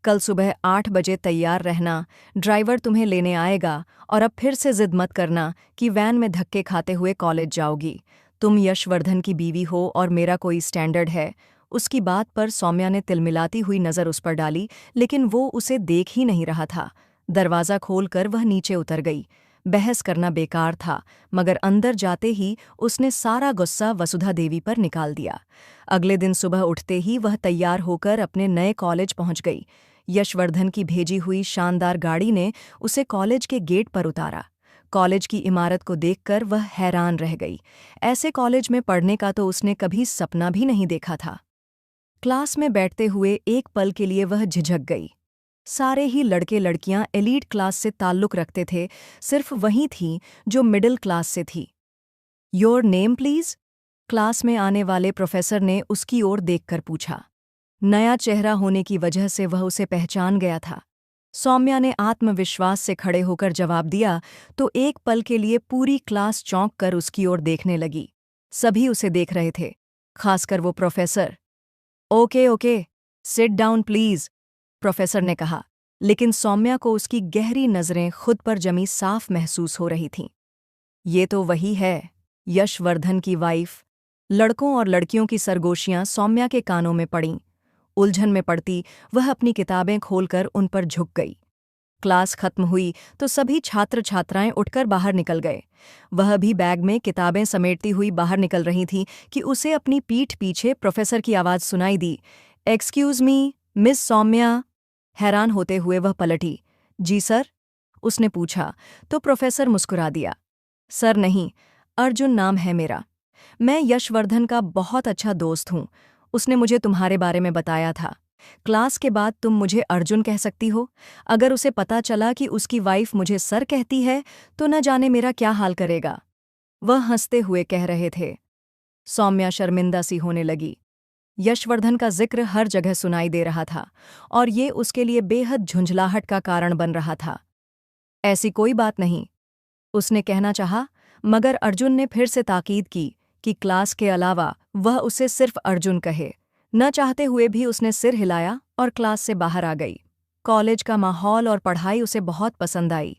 कल सुबह 8 बजे तैयार रहना, ड्राइवर तुम्हें लेने आएगा, और अब फिर से जिद मत करना कि वैन में धक्के खाते हुए कॉलेज जाओगी। तुम यशवर्धन की बीवी हो और मेरा कोई स्टैंडर्ड है। उसकी बात पर सौम्या ने तिलमिलाती हुई नज़र उस पर डाली, लेकिन वो उसे देख ही नहीं रहा था। दरवाज़ा खोलकर वह नीचे उतर गई। बहस करना बेकार था, मगर अंदर जाते ही उसने सारा गुस्सा वसुधा देवी पर निकाल दिया। अगले दिन सुबह उठते ही वह तैयार होकर अपने नए कॉलेज पहुंच गई। यशवर्धन की भेजी हुई शानदार गाड़ी ने उसे कॉलेज के गेट पर उतारा। कॉलेज की इमारत को देखकर वह हैरान रह गई। ऐसे कॉलेज में पढ़ने का तो उसने कभी सपना भी नहीं देखा था। क्लास में बैठते हुए एक पल के लिए वह झिझक गई। सारे ही लड़के लड़कियां एलीट क्लास से ताल्लुक रखते थे, सिर्फ वही थी जो मिडिल क्लास से थी। Your name please? क्लास में आने वाले प्रोफेसर ने उसकी ओर देखकर पूछा। नया चेहरा होने की वजह से वह उसे पहचान गया था। सौम्या ने आत्मविश्वास से खड़े होकर जवाब दिया तो एक पल के लिए पूरी क्लास चौंक कर उसकी ओर देखने लगी। सभी उसे देख रहे थे, खासकर वो professor. Okay okay, sit down please, professor ने कहा, लेकिन सौम्या को उसकी गहरी नज़रें खुद पर जमी साफ महसूस हो रही थीं। ये तो वही है, यशवर्धन की वाइफ। लड़कों और लड़कियों की सरगोशियां सौम्या के कानों में पड़ीं। उलझन में पड़ती वह अपनी किताबें खोलकर उन पर झुक गई। क्लास खत्म हुई तो सभी छात्र छात्राएं उठकर बाहर निकल गए। वह भी बैग में किताबें समेटती हुई बाहर निकल रही थी कि उसे अपनी पीठ पीछे प्रोफेसर की आवाज़ सुनाई दी। Excuse me, miss Saumya. हैरान होते हुए वह पलटी। जी सर? उसने पूछा तो प्रोफेसर मुस्कुरा दिया। सर नहीं, अर्जुन नाम है मेरा। मैं यशवर्धन का बहुत अच्छा दोस्त हूँ। उसने मुझे तुम्हारे बारे में बताया था। क्लास के बाद तुम मुझे अर्जुन कह सकती हो। अगर उसे पता चला कि उसकी वाइफ मुझे सर कहती है तो न जाने मेरा क्या हाल करेगा। वह हंसते हुए कह रहे थे। सौम्या शर्मिंदा सी होने लगी। यशवर्धन का जिक्र हर जगह सुनाई दे रहा था और ये उसके लिए बेहद झुंझलाहट का कारण बन रहा था। ऐसी कोई बात नहीं, उसने कहना चाहा, मगर अर्जुन ने फिर से ताकीद की कि क्लास के अलावा वह उसे सिर्फ अर्जुन कहे। न चाहते हुए भी उसने सिर हिलाया और क्लास से बाहर आ गई। कॉलेज का माहौल और पढ़ाई उसे बहुत पसंद आई।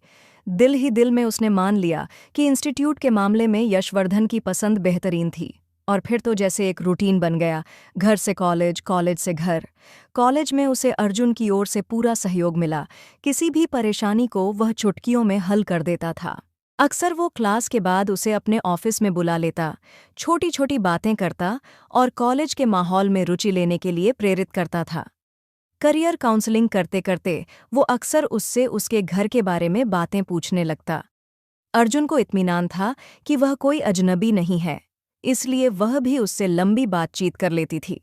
दिल ही दिल में उसने मान लिया कि इंस्टीट्यूट के मामले में यशवर्धन की पसंद बेहतरीन थी। और फिर तो जैसे एक रूटीन बन गया, घर से कॉलेज, कॉलेज से घर। कॉलेज में उसे अर्जुन की ओर से पूरा सहयोग मिला। किसी भी परेशानी को वह चुटकियों में हल कर देता था। अक्सर वो क्लास के बाद उसे अपने ऑफिस में बुला लेता, छोटी छोटी बातें करता और कॉलेज के माहौल में रुचि लेने के लिए प्रेरित करता था। करियर काउंसलिंग करते करते वो अक्सर उससे उसके घर के बारे में बातें पूछने लगता। अर्जुन को इत्मीनान था कि वह कोई अजनबी नहीं है, इसलिए वह भी उससे लंबी बातचीत कर लेती थी।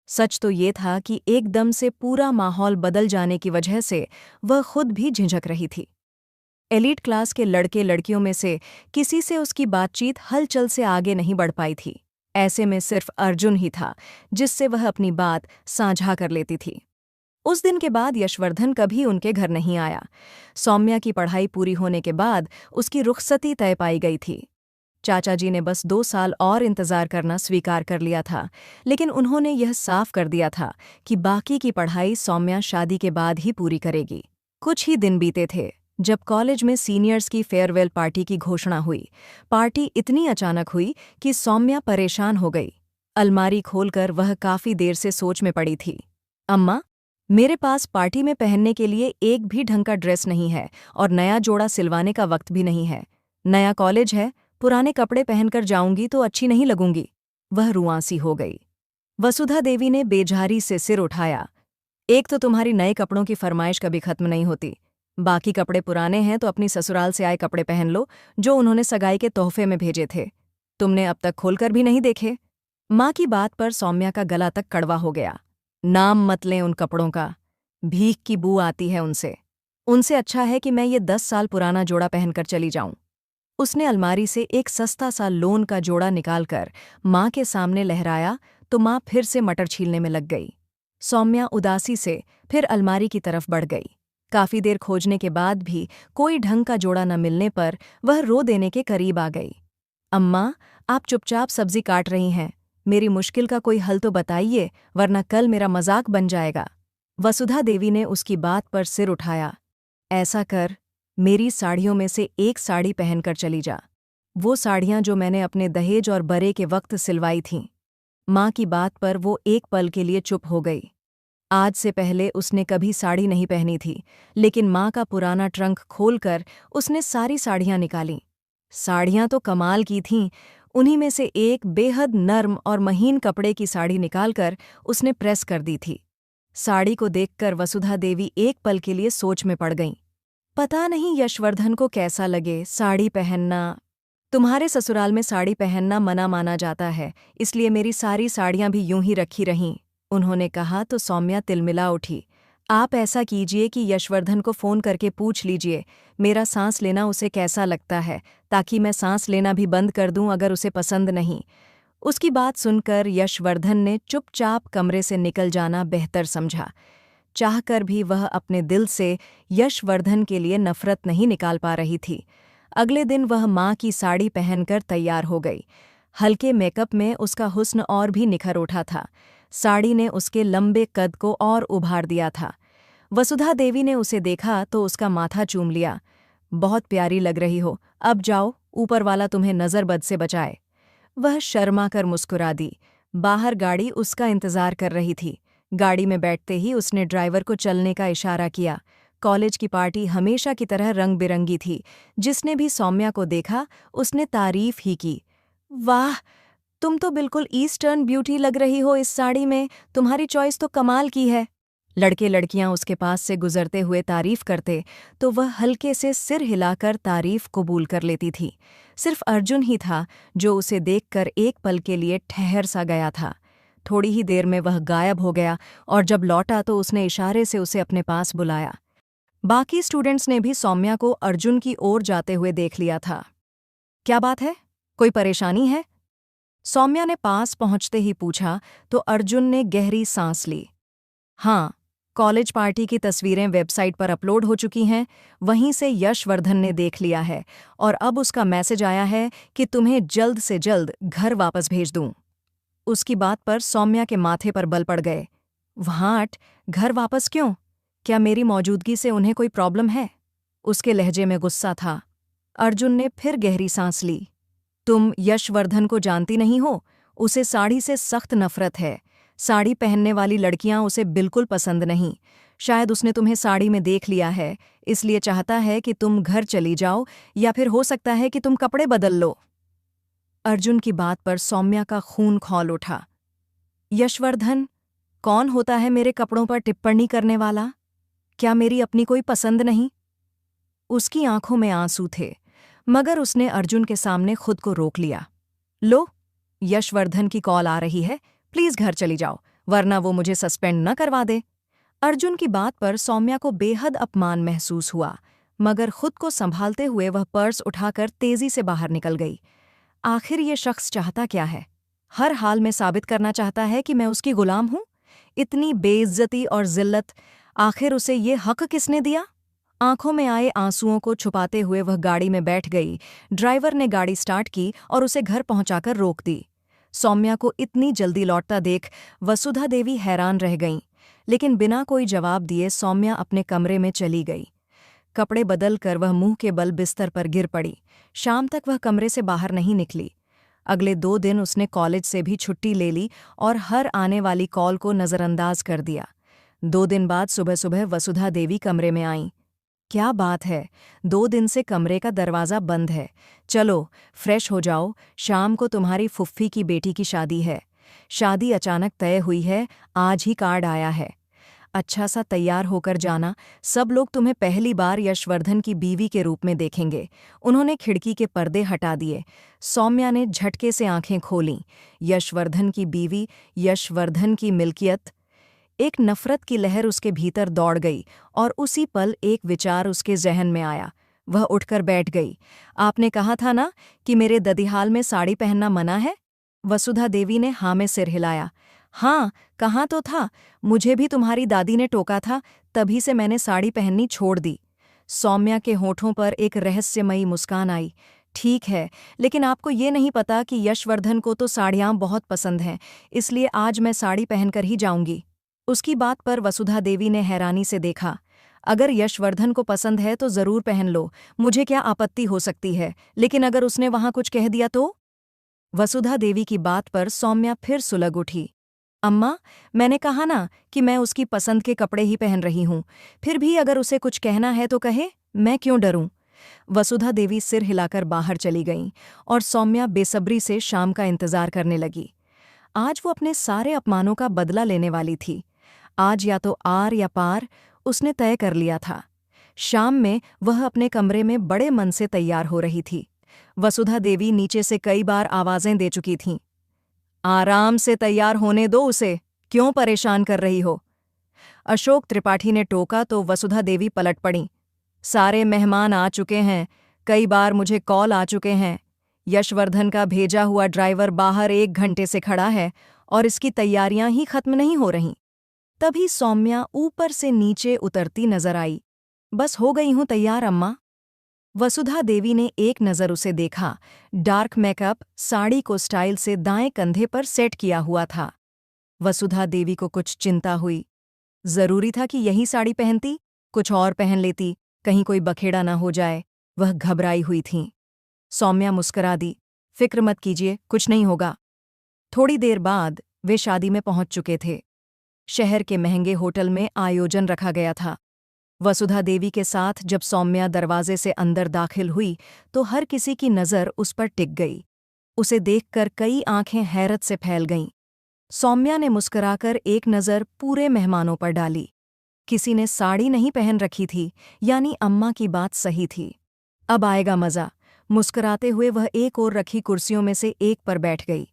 सच तो ये था कि एकदम से पूरा माहौल बदल जाने की वजह से वह खुद भी झिझक रही थी। एलीट क्लास के लड़के लड़कियों में से किसी से उसकी बातचीत हलचल से आगे नहीं बढ़ पाई थी। ऐसे में सिर्फ अर्जुन ही था जिससे वह अपनी बात साझा कर लेती थी। उस दिन के बाद यशवर्धन कभी उनके घर नहीं आया। सौम्या की पढ़ाई पूरी होने के बाद उसकी रुखसती तय पाई गई थी। चाचा जी ने बस 2 साल और इंतजार करना स्वीकार कर लिया था, लेकिन उन्होंने यह साफ कर दिया था कि बाकी की पढ़ाई सौम्या शादी के बाद ही पूरी करेगी। कुछ ही दिन बीते थे जब कॉलेज में सीनियर्स की फेयरवेल पार्टी की घोषणा हुई। पार्टी इतनी अचानक हुई कि सौम्या परेशान हो गई। अलमारी खोलकर वह काफी देर से सोच में पड़ी थी। अम्मा, मेरे पास पार्टी में पहनने के लिए एक भी ढंग का ड्रेस नहीं है और नया जोड़ा सिलवाने का वक्त भी नहीं है। नया कॉलेज है, पुराने कपड़े पहनकर जाऊंगी तो अच्छी नहीं लगूंगी। वह रुआंसी हो गई। वसुधा देवी ने बेजारी से सिर उठाया। एक तो तुम्हारी नए कपड़ों की फरमाइश कभी खत्म नहीं होती। बाकी कपड़े पुराने हैं तो अपनी ससुराल से आए कपड़े पहन लो, जो उन्होंने सगाई के तोहफे में भेजे थे। तुमने अब तक खोलकर भी नहीं देखे। माँ की बात पर सौम्या का गला तक कड़वा हो गया। नाम मत लें उन कपड़ों का, भीख की बू आती है उनसे। उनसे अच्छा है कि मैं ये 10 साल पुराना जोड़ा पहनकर चली जाऊं। उसने अलमारी से एक सस्ता सा लोन का जोड़ा निकालकर माँ के सामने लहराया तो माँ फिर से मटर छीलने में लग गई। सौम्या उदासी से फिर अलमारी की तरफ बढ़ गई। काफी देर खोजने के बाद भी कोई ढंग का जोड़ा न मिलने पर वह रो देने के करीब आ गई। अम्मा, आप चुपचाप सब्जी काट रही हैं। मेरी मुश्किल का कोई हल तो बताइए, वरना कल मेरा मजाक बन जाएगा। वसुधा देवी ने उसकी बात पर सिर उठाया। ऐसा कर, मेरी साड़ियों में से एक साड़ी पहनकर चली जा। वो साड़ियां जो मैंने अपने दहेज और बरे के वक्त सिलवाई थीं। माँ की बात पर वो एक पल के लिए चुप हो गई। आज से पहले उसने कभी साड़ी नहीं पहनी थी, लेकिन माँ का पुराना ट्रंक खोलकर उसने सारी साड़ियां निकालीं। साड़ियां तो कमाल की थीं। उन्हीं में से एक बेहद नर्म और महीन कपड़े की साड़ी निकालकर उसने प्रेस कर दी थी। साड़ी को देखकर वसुधा देवी एक पल के लिए सोच में पड़ गईं। पता नहीं यशवर्धन को कैसा लगे साड़ी पहनना। तुम्हारे ससुराल में साड़ी पहनना मना माना जाता है, इसलिए मेरी सारी साड़ियां भी यूं ही रखी रहीं, उन्होंने कहा तो सौम्या तिलमिला उठी। आप ऐसा कीजिए कि यशवर्धन को फ़ोन करके पूछ लीजिए मेरा सांस लेना उसे कैसा लगता है, ताकि मैं सांस लेना भी बंद कर दूं अगर उसे पसंद नहीं। उसकी बात सुनकर यशवर्धन ने चुपचाप कमरे से निकल जाना बेहतर समझा। चाहकर भी वह अपने दिल से यशवर्धन के लिए नफरत नहीं निकाल पा रही थी। अगले दिन वह माँ की साड़ी पहनकर तैयार हो गई। हल्के मेकअप में उसका हुस्न और भी निखर उठा था। साड़ी ने उसके लंबे कद को और उभार दिया था। वसुधा देवी ने उसे देखा तो उसका माथा चूम लिया। बहुत प्यारी लग रही हो, अब जाओ, ऊपर वाला तुम्हें नज़रबद से बचाए। वह शर्मा कर मुस्कुरा दी। बाहर गाड़ी उसका इंतजार कर रही थी। गाड़ी में बैठते ही उसने ड्राइवर को चलने का इशारा किया। कॉलेज की पार्टी हमेशा की तरह रंग बिरंगी थी। जिसने भी सौम्या को देखा उसने तारीफ ही की। वाह, तुम तो बिल्कुल ईस्टर्न ब्यूटी लग रही हो इस साड़ी में, तुम्हारी चॉइस तो कमाल की है। लड़के लड़कियां उसके पास से गुजरते हुए तारीफ करते तो वह हल्के से सिर हिलाकर तारीफ कबूल कर लेती थी। सिर्फ अर्जुन ही था जो उसे देखकर एक पल के लिए ठहर सा गया था। थोड़ी ही देर में वह गायब हो गया और जब लौटा तो उसने इशारे से उसे अपने पास बुलाया। बाकी स्टूडेंट्स ने भी सौम्या को अर्जुन की ओर जाते हुए देख लिया था। क्या बात है, कोई परेशानी है? सौम्या ने पास पहुंचते ही पूछा तो अर्जुन ने गहरी सांस ली। हाँ, कॉलेज पार्टी की तस्वीरें वेबसाइट पर अपलोड हो चुकी हैं, वहीं से यशवर्धन ने देख लिया है और अब उसका मैसेज आया है कि तुम्हें जल्द से जल्द घर वापस भेज दूं। उसकी बात पर सौम्या के माथे पर बल पड़ गए। व्हाट? घर वापस क्यों? क्या मेरी मौजूदगी से उन्हें कोई प्रॉब्लम है? उसके लहजे में गुस्सा था। अर्जुन ने फिर गहरी सांस ली। तुम यशवर्धन को जानती नहीं हो, उसे साड़ी से सख्त नफरत है। साड़ी पहनने वाली लड़कियां उसे बिल्कुल पसंद नहीं। शायद उसने तुम्हें साड़ी में देख लिया है, इसलिए चाहता है कि तुम घर चली जाओ, या फिर हो सकता है कि तुम कपड़े बदल लो। अर्जुन की बात पर सौम्या का खून खौल उठा। यशवर्धन? कौन होता है मेरे कपड़ों पर टिप्पणी करने वाला? क्या मेरी अपनी कोई पसंद नहीं? उसकी आंखों में आंसू थे, मगर उसने अर्जुन के सामने खुद को रोक लिया। लो, यशवर्धन की कॉल आ रही है, प्लीज घर चली जाओ, वरना वो मुझे सस्पेंड न करवा दे। अर्जुन की बात पर सौम्या को बेहद अपमान महसूस हुआ, मगर खुद को संभालते हुए वह पर्स उठाकर तेजी से बाहर निकल गई। आखिर ये शख्स चाहता क्या है? हर हाल में साबित करना चाहता है कि मैं उसकी गुलाम हूं? इतनी बेइज्जती और जिल्लत, आखिर उसे ये हक किसने दिया? आंखों में आए आंसुओं को छुपाते हुए वह गाड़ी में बैठ गई। ड्राइवर ने गाड़ी स्टार्ट की और उसे घर पहुंचाकर रोक दी। सौम्या को इतनी जल्दी लौटता देख वसुधा देवी हैरान रह गईं, लेकिन बिना कोई जवाब दिए सौम्या अपने कमरे में चली गई। कपड़े बदल कर वह मुंह के बल बिस्तर पर गिर पड़ी। शाम तक वह कमरे से बाहर नहीं निकली। अगले 2 दिन उसने कॉलेज से भी छुट्टी ले ली और हर आने वाली कॉल को नज़रअंदाज कर दिया। 2 दिन बाद सुबह सुबह वसुधा देवी कमरे में आईं। क्या बात है, 2 दिन से कमरे का दरवाज़ा बंद है। चलो, फ्रेश हो जाओ, शाम को तुम्हारी फुफ्फी की बेटी की शादी है। शादी अचानक तय हुई है, आज ही कार्ड आया है। अच्छा सा तैयार होकर जाना, सब लोग तुम्हें पहली बार यशवर्धन की बीवी के रूप में देखेंगे। उन्होंने खिड़की के पर्दे हटा दिए। सौम्या ने झटके से आंखें खोलीं। यशवर्धन की बीवी, यशवर्धन की मिल्कियत। एक नफरत की लहर उसके भीतर दौड़ गई और उसी पल एक विचार उसके जहन में आया। वह उठकर बैठ गई। आपने कहा था ना कि मेरे ददिहाल में साड़ी पहनना मना है? वसुधा देवी ने हाँ में सिर हिलाया। हाँ, कहाँ तो था, मुझे भी तुम्हारी दादी ने टोका था, तभी से मैंने साड़ी पहननी छोड़ दी। सौम्या के होठों पर एक रहस्यमयी मुस्कान आई। ठीक है, लेकिन आपको ये नहीं पता कि यशवर्धन को तो साड़ियाँ बहुत पसंद हैं, इसलिए आज मैं साड़ी पहनकर ही जाऊंगी। उसकी बात पर वसुधा देवी ने हैरानी से देखा। अगर यशवर्धन को पसंद है तो जरूर पहन लो, मुझे क्या आपत्ति हो सकती है, लेकिन अगर उसने वहां कुछ कह दिया तो? वसुधा देवी की बात पर सौम्या फिर सुलग उठी। अम्मा, मैंने कहा ना कि मैं उसकी पसंद के कपड़े ही पहन रही हूं, फिर भी अगर उसे कुछ कहना है तो कहे, मैं क्यों डरूं? वसुधा देवी सिर हिलाकर बाहर चली गईं और सौम्या बेसब्री से शाम का इंतजार करने लगी। आज वो अपने सारे अपमानों का बदला लेने वाली थी। आज या तो आर या पार, उसने तय कर लिया था। शाम में वह अपने कमरे में बड़े मन से तैयार हो रही थी। वसुधा देवी नीचे से कई बार आवाजें दे चुकी थीं। आराम से तैयार होने दो उसे, क्यों परेशान कर रही हो? अशोक त्रिपाठी ने टोका तो वसुधा देवी पलट पड़ीं। सारे मेहमान आ चुके हैं, कई बार मुझे कॉल आ चुके हैं। यशवर्धन का भेजा हुआ ड्राइवर बाहर 1 घंटे से खड़ा है और इसकी तैयारियां ही खत्म नहीं हो रहीं। तभी सौम्या ऊपर से नीचे उतरती नजर आई। बस हो गई हूं तैयार अम्मा। वसुधा देवी ने एक नज़र उसे देखा। डार्क मेकअप, साड़ी को स्टाइल से दाएं कंधे पर सेट किया हुआ था। वसुधा देवी को कुछ चिंता हुई। जरूरी था कि यही साड़ी पहनती? कुछ और पहन लेती, कहीं कोई बखेड़ा ना हो जाए। वह घबराई हुई थीं। सौम्या मुस्कुरा दी। फिक्र मत कीजिए, कुछ नहीं होगा। थोड़ी देर बाद वे शादी में पहुंच चुके थे। शहर के महंगे होटल में आयोजन रखा गया था। वसुधा देवी के साथ जब सौम्या दरवाजे से अंदर दाखिल हुई तो हर किसी की नज़र उस पर टिक गई। उसे देखकर कई आंखें हैरत से फैल गईं। सौम्या ने मुस्कुराकर एक नज़र पूरे मेहमानों पर डाली। किसी ने साड़ी नहीं पहन रखी थी, यानी अम्मा की बात सही थी। अब आएगा मज़ा। मुस्कुराते हुए वह एक और रखी कुर्सियों में से एक पर बैठ गई।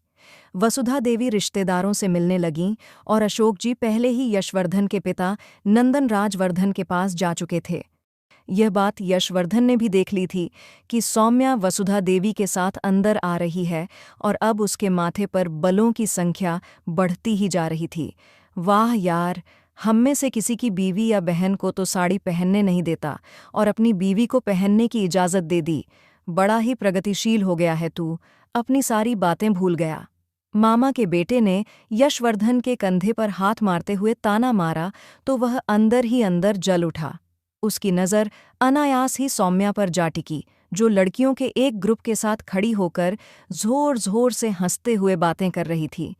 वसुधा देवी रिश्तेदारों से मिलने लगीं और अशोक जी पहले ही यशवर्धन के पिता नंदन राजवर्धन के पास जा चुके थे। यह बात यशवर्धन ने भी देख ली थी कि सौम्या वसुधा देवी के साथ अंदर आ रही है और अब उसके माथे पर बलों की संख्या बढ़ती ही जा रही थी। वाह यार, हम में से किसी की बीवी या बहन को तो साड़ी पहनने नहीं देता और अपनी बीवी को पहनने की इजाज़त दे दी। बड़ा ही प्रगतिशील हो गया है तू, अपनी सारी बातें भूल गया। मामा के बेटे ने यशवर्धन के कंधे पर हाथ मारते हुए ताना मारा तो वह अंदर ही अंदर जल उठा। उसकी नज़र अनायास ही सौम्या पर जा टिकी, जो लड़कियों के एक ग्रुप के साथ खड़ी होकर जोर जोर से हंसते हुए बातें कर रही थी।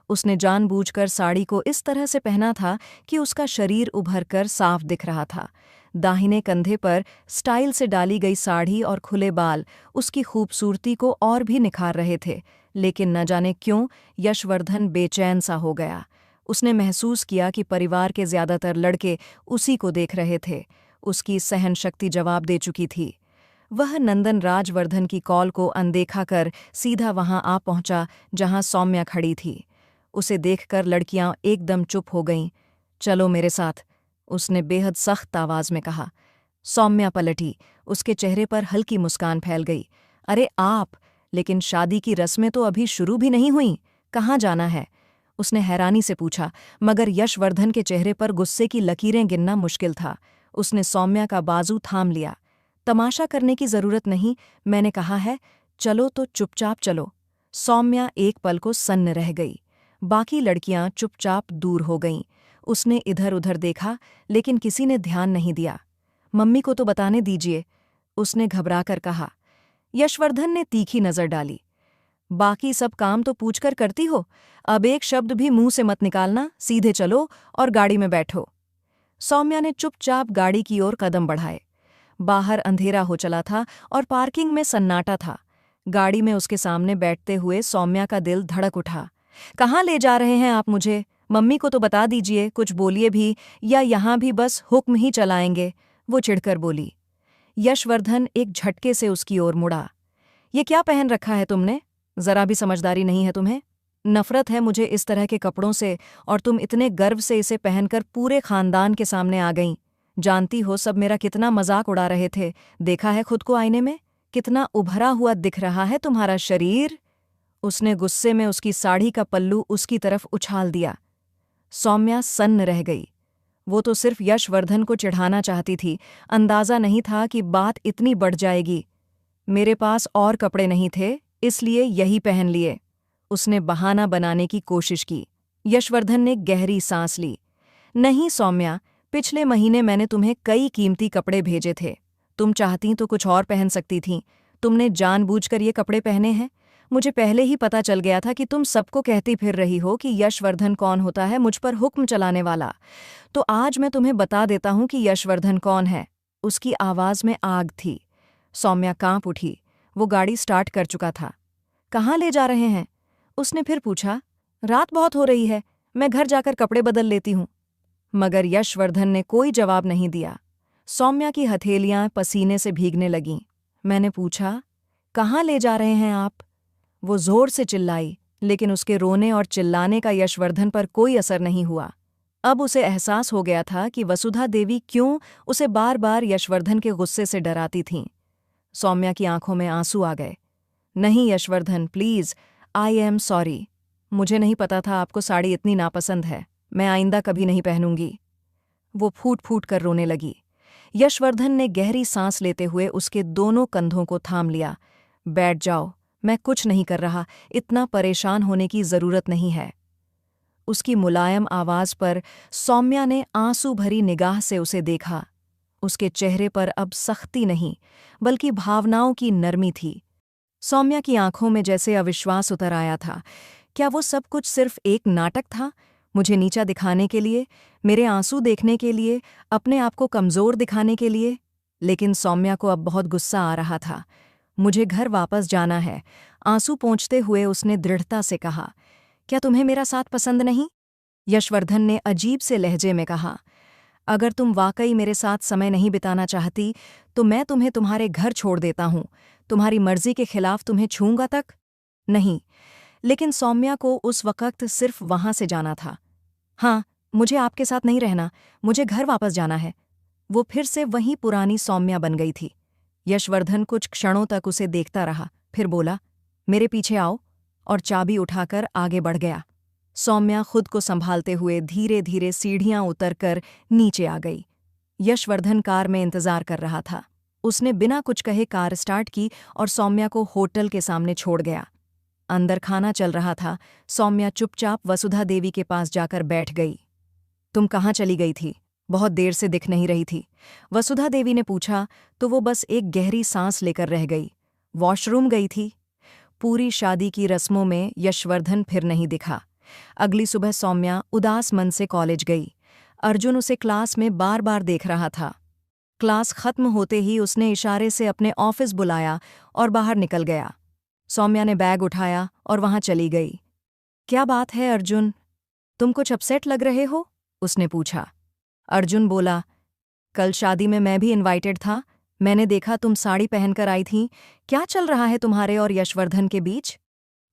उसने जानबूझकर साड़ी को इस तरह से पहना था कि उसका शरीर उभरकर साफ दिख रहा था। दाहिने कंधे पर स्टाइल से डाली गई साड़ी और खुले बाल उसकी खूबसूरती को और भी निखार रहे थे, लेकिन न जाने क्यों यशवर्धन बेचैन सा हो गया। उसने महसूस किया कि परिवार के ज्यादातर लड़के उसी को देख रहे थे। उसकी सहन शक्ति जवाब दे चुकी थी। वह नंदन राजवर्धन की कॉल को अनदेखा कर सीधा वहां आ पहुंचा जहां सौम्या खड़ी थी। उसे देखकर लड़कियां एकदम चुप हो गईं। चलो मेरे साथ, उसने बेहद सख्त आवाज में कहा। सौम्या पलटी, उसके चेहरे पर हल्की मुस्कान फैल गई। अरे आप, लेकिन शादी की रस्में तो अभी शुरू भी नहीं हुईं, कहाँ जाना है? उसने हैरानी से पूछा, मगर यशवर्धन के चेहरे पर गुस्से की लकीरें गिनना मुश्किल था। उसने सौम्या का बाजू थाम लिया। तमाशा करने की जरूरत नहीं, मैंने कहा है, चलो तो चुपचाप चलो। सौम्या एक पल को सन्न रह गई। बाकी लड़कियां चुपचाप दूर हो गईं। उसने इधर उधर देखा, लेकिन किसी ने ध्यान नहीं दिया। मम्मी को तो बताने दीजिए, उसने घबराकर कहा। यशवर्धन ने तीखी नजर डाली। बाकी सब काम तो पूछकर करती हो, अब एक शब्द भी मुंह से मत निकालना, सीधे चलो और गाड़ी में बैठो। सौम्या ने चुपचाप गाड़ी की ओर कदम बढ़ाए। बाहर अंधेरा हो चला था और पार्किंग में सन्नाटा था। गाड़ी में उसके सामने बैठते हुए सौम्या का दिल धड़क उठा। कहाँ ले जा रहे हैं आप मुझे? मम्मी को तो बता दीजिए, कुछ बोलिए भी, या यहाँ भी बस हुक्म ही चलाएंगे, वो चिढ़कर बोली। यशवर्धन एक झटके से उसकी ओर मुड़ा। ये क्या पहन रखा है तुमने? जरा भी समझदारी नहीं है तुम्हें? नफरत है मुझे इस तरह के कपड़ों से, और तुम इतने गर्व से इसे पहनकर पूरे खानदान के सामने आ गईं। जानती हो सब मेरा कितना मजाक उड़ा रहे थे, देखा है खुद को आईने में? कितना उभरा हुआ दिख रहा है तुम्हारा शरीर। उसने गुस्से में उसकी साड़ी का पल्लू उसकी तरफ उछाल दिया। सौम्या सन्न रह गई। वो तो सिर्फ यशवर्धन को चिढ़ाना चाहती थी, अंदाजा नहीं था कि बात इतनी बढ़ जाएगी। मेरे पास और कपड़े नहीं थे, इसलिए यही पहन लिए, उसने बहाना बनाने की कोशिश की। यशवर्धन ने गहरी सांस ली। नहीं सौम्या, पिछले महीने मैंने तुम्हें कई कीमती कपड़े भेजे थे, तुम चाहती तो कुछ और पहन सकती थीं। तुमने जानबूझकर ये कपड़े पहने हैं। मुझे पहले ही पता चल गया था कि तुम सबको कहती फिर रही हो कि यशवर्धन कौन होता है, मुझ पर हुक्म चलाने वाला। तो आज मैं तुम्हें बता देता हूं कि यशवर्धन कौन है। उसकी आवाज में आग थी। सौम्या कांप उठी। वो गाड़ी स्टार्ट कर चुका था। कहाँ ले जा रहे हैं? उसने फिर पूछा। रात बहुत हो रही है, मैं घर जाकर कपड़े बदल लेती हूँ। मगर यशवर्धन ने कोई जवाब नहीं दिया। सौम्या की हथेलियां पसीने से भीगने लगीं। मैंने पूछा, कहाँ ले जा रहे हैं आप? वो जोर से चिल्लाई, लेकिन उसके रोने और चिल्लाने का यशवर्धन पर कोई असर नहीं हुआ। अब उसे एहसास हो गया था कि वसुधा देवी क्यों उसे बार बार यशवर्धन के गुस्से से डराती थीं। सौम्या की आंखों में आंसू आ गए। नहीं Yashvardhan, please, I am sorry. मुझे नहीं पता था आपको साड़ी इतनी नापसंद है, मैं आइंदा कभी नहीं पहनूंगी। वो फूट फूट कर रोने लगी। यशवर्धन ने गहरी सांस लेते हुए उसके दोनों कंधों को थाम लिया। बैठ जाओ, मैं कुछ नहीं कर रहा, इतना परेशान होने की जरूरत नहीं है। उसकी मुलायम आवाज पर सौम्या ने आंसू भरी निगाह से उसे देखा। उसके चेहरे पर अब सख्ती नहीं, बल्कि भावनाओं की नरमी थी। सौम्या की आंखों में जैसे अविश्वास उतर आया था। क्या वो सब कुछ सिर्फ एक नाटक था? मुझे नीचा दिखाने के लिए, मेरे आंसू देखने के लिए, अपने आप को कमजोर दिखाने के लिए? लेकिन सौम्या को अब बहुत गुस्सा आ रहा था। मुझे घर वापस जाना है, आंसू पोंछते हुए उसने दृढ़ता से कहा। क्या तुम्हें मेरा साथ पसंद नहीं? यशवर्धन ने अजीब से लहजे में कहा। अगर तुम वाकई मेरे साथ समय नहीं बिताना चाहती, तो मैं तुम्हें तुम्हारे घर छोड़ देता हूं। तुम्हारी मर्जी के खिलाफ तुम्हें छूंगा तक नहीं। लेकिन सौम्या को उस वक्त सिर्फ वहां से जाना था। हाँ, मुझे आपके साथ नहीं रहना, मुझे घर वापस जाना है। वो फिर से वही पुरानी सौम्या बन गई थी। यशवर्धन कुछ क्षणों तक उसे देखता रहा, फिर बोला, मेरे पीछे आओ, और चाबी उठाकर आगे बढ़ गया। सौम्या खुद को संभालते हुए धीरे धीरे सीढ़ियां उतरकर नीचे आ गई। यशवर्धन कार में इंतजार कर रहा था। उसने बिना कुछ कहे कार स्टार्ट की और सौम्या को होटल के सामने छोड़ गया। अंदर खाना चल रहा था। सौम्या चुपचाप वसुधा देवी के पास जाकर बैठ गई। तुम कहाँ चली गई थी? बहुत देर से दिख नहीं रही थी, वसुधा देवी ने पूछा, तो वो बस एक गहरी सांस लेकर रह गई। वॉशरूम गई थी। पूरी शादी की रस्मों में यशवर्धन फिर नहीं दिखा। अगली सुबह सौम्या उदास मन से कॉलेज गई। अर्जुन उसे क्लास में बार बार देख रहा था। क्लास खत्म होते ही उसने इशारे से अपने ऑफिस बुलाया और बाहर निकल गया। सौम्या ने बैग उठाया और वहां चली गई। क्या बात है अर्जुन, तुम कुछ अपसेट लग रहे हो? उसने पूछा। अर्जुन बोला, कल शादी में मैं भी इनवाइटेड था, मैंने देखा तुम साड़ी पहनकर आई थीं। क्या चल रहा है तुम्हारे और यशवर्धन के बीच?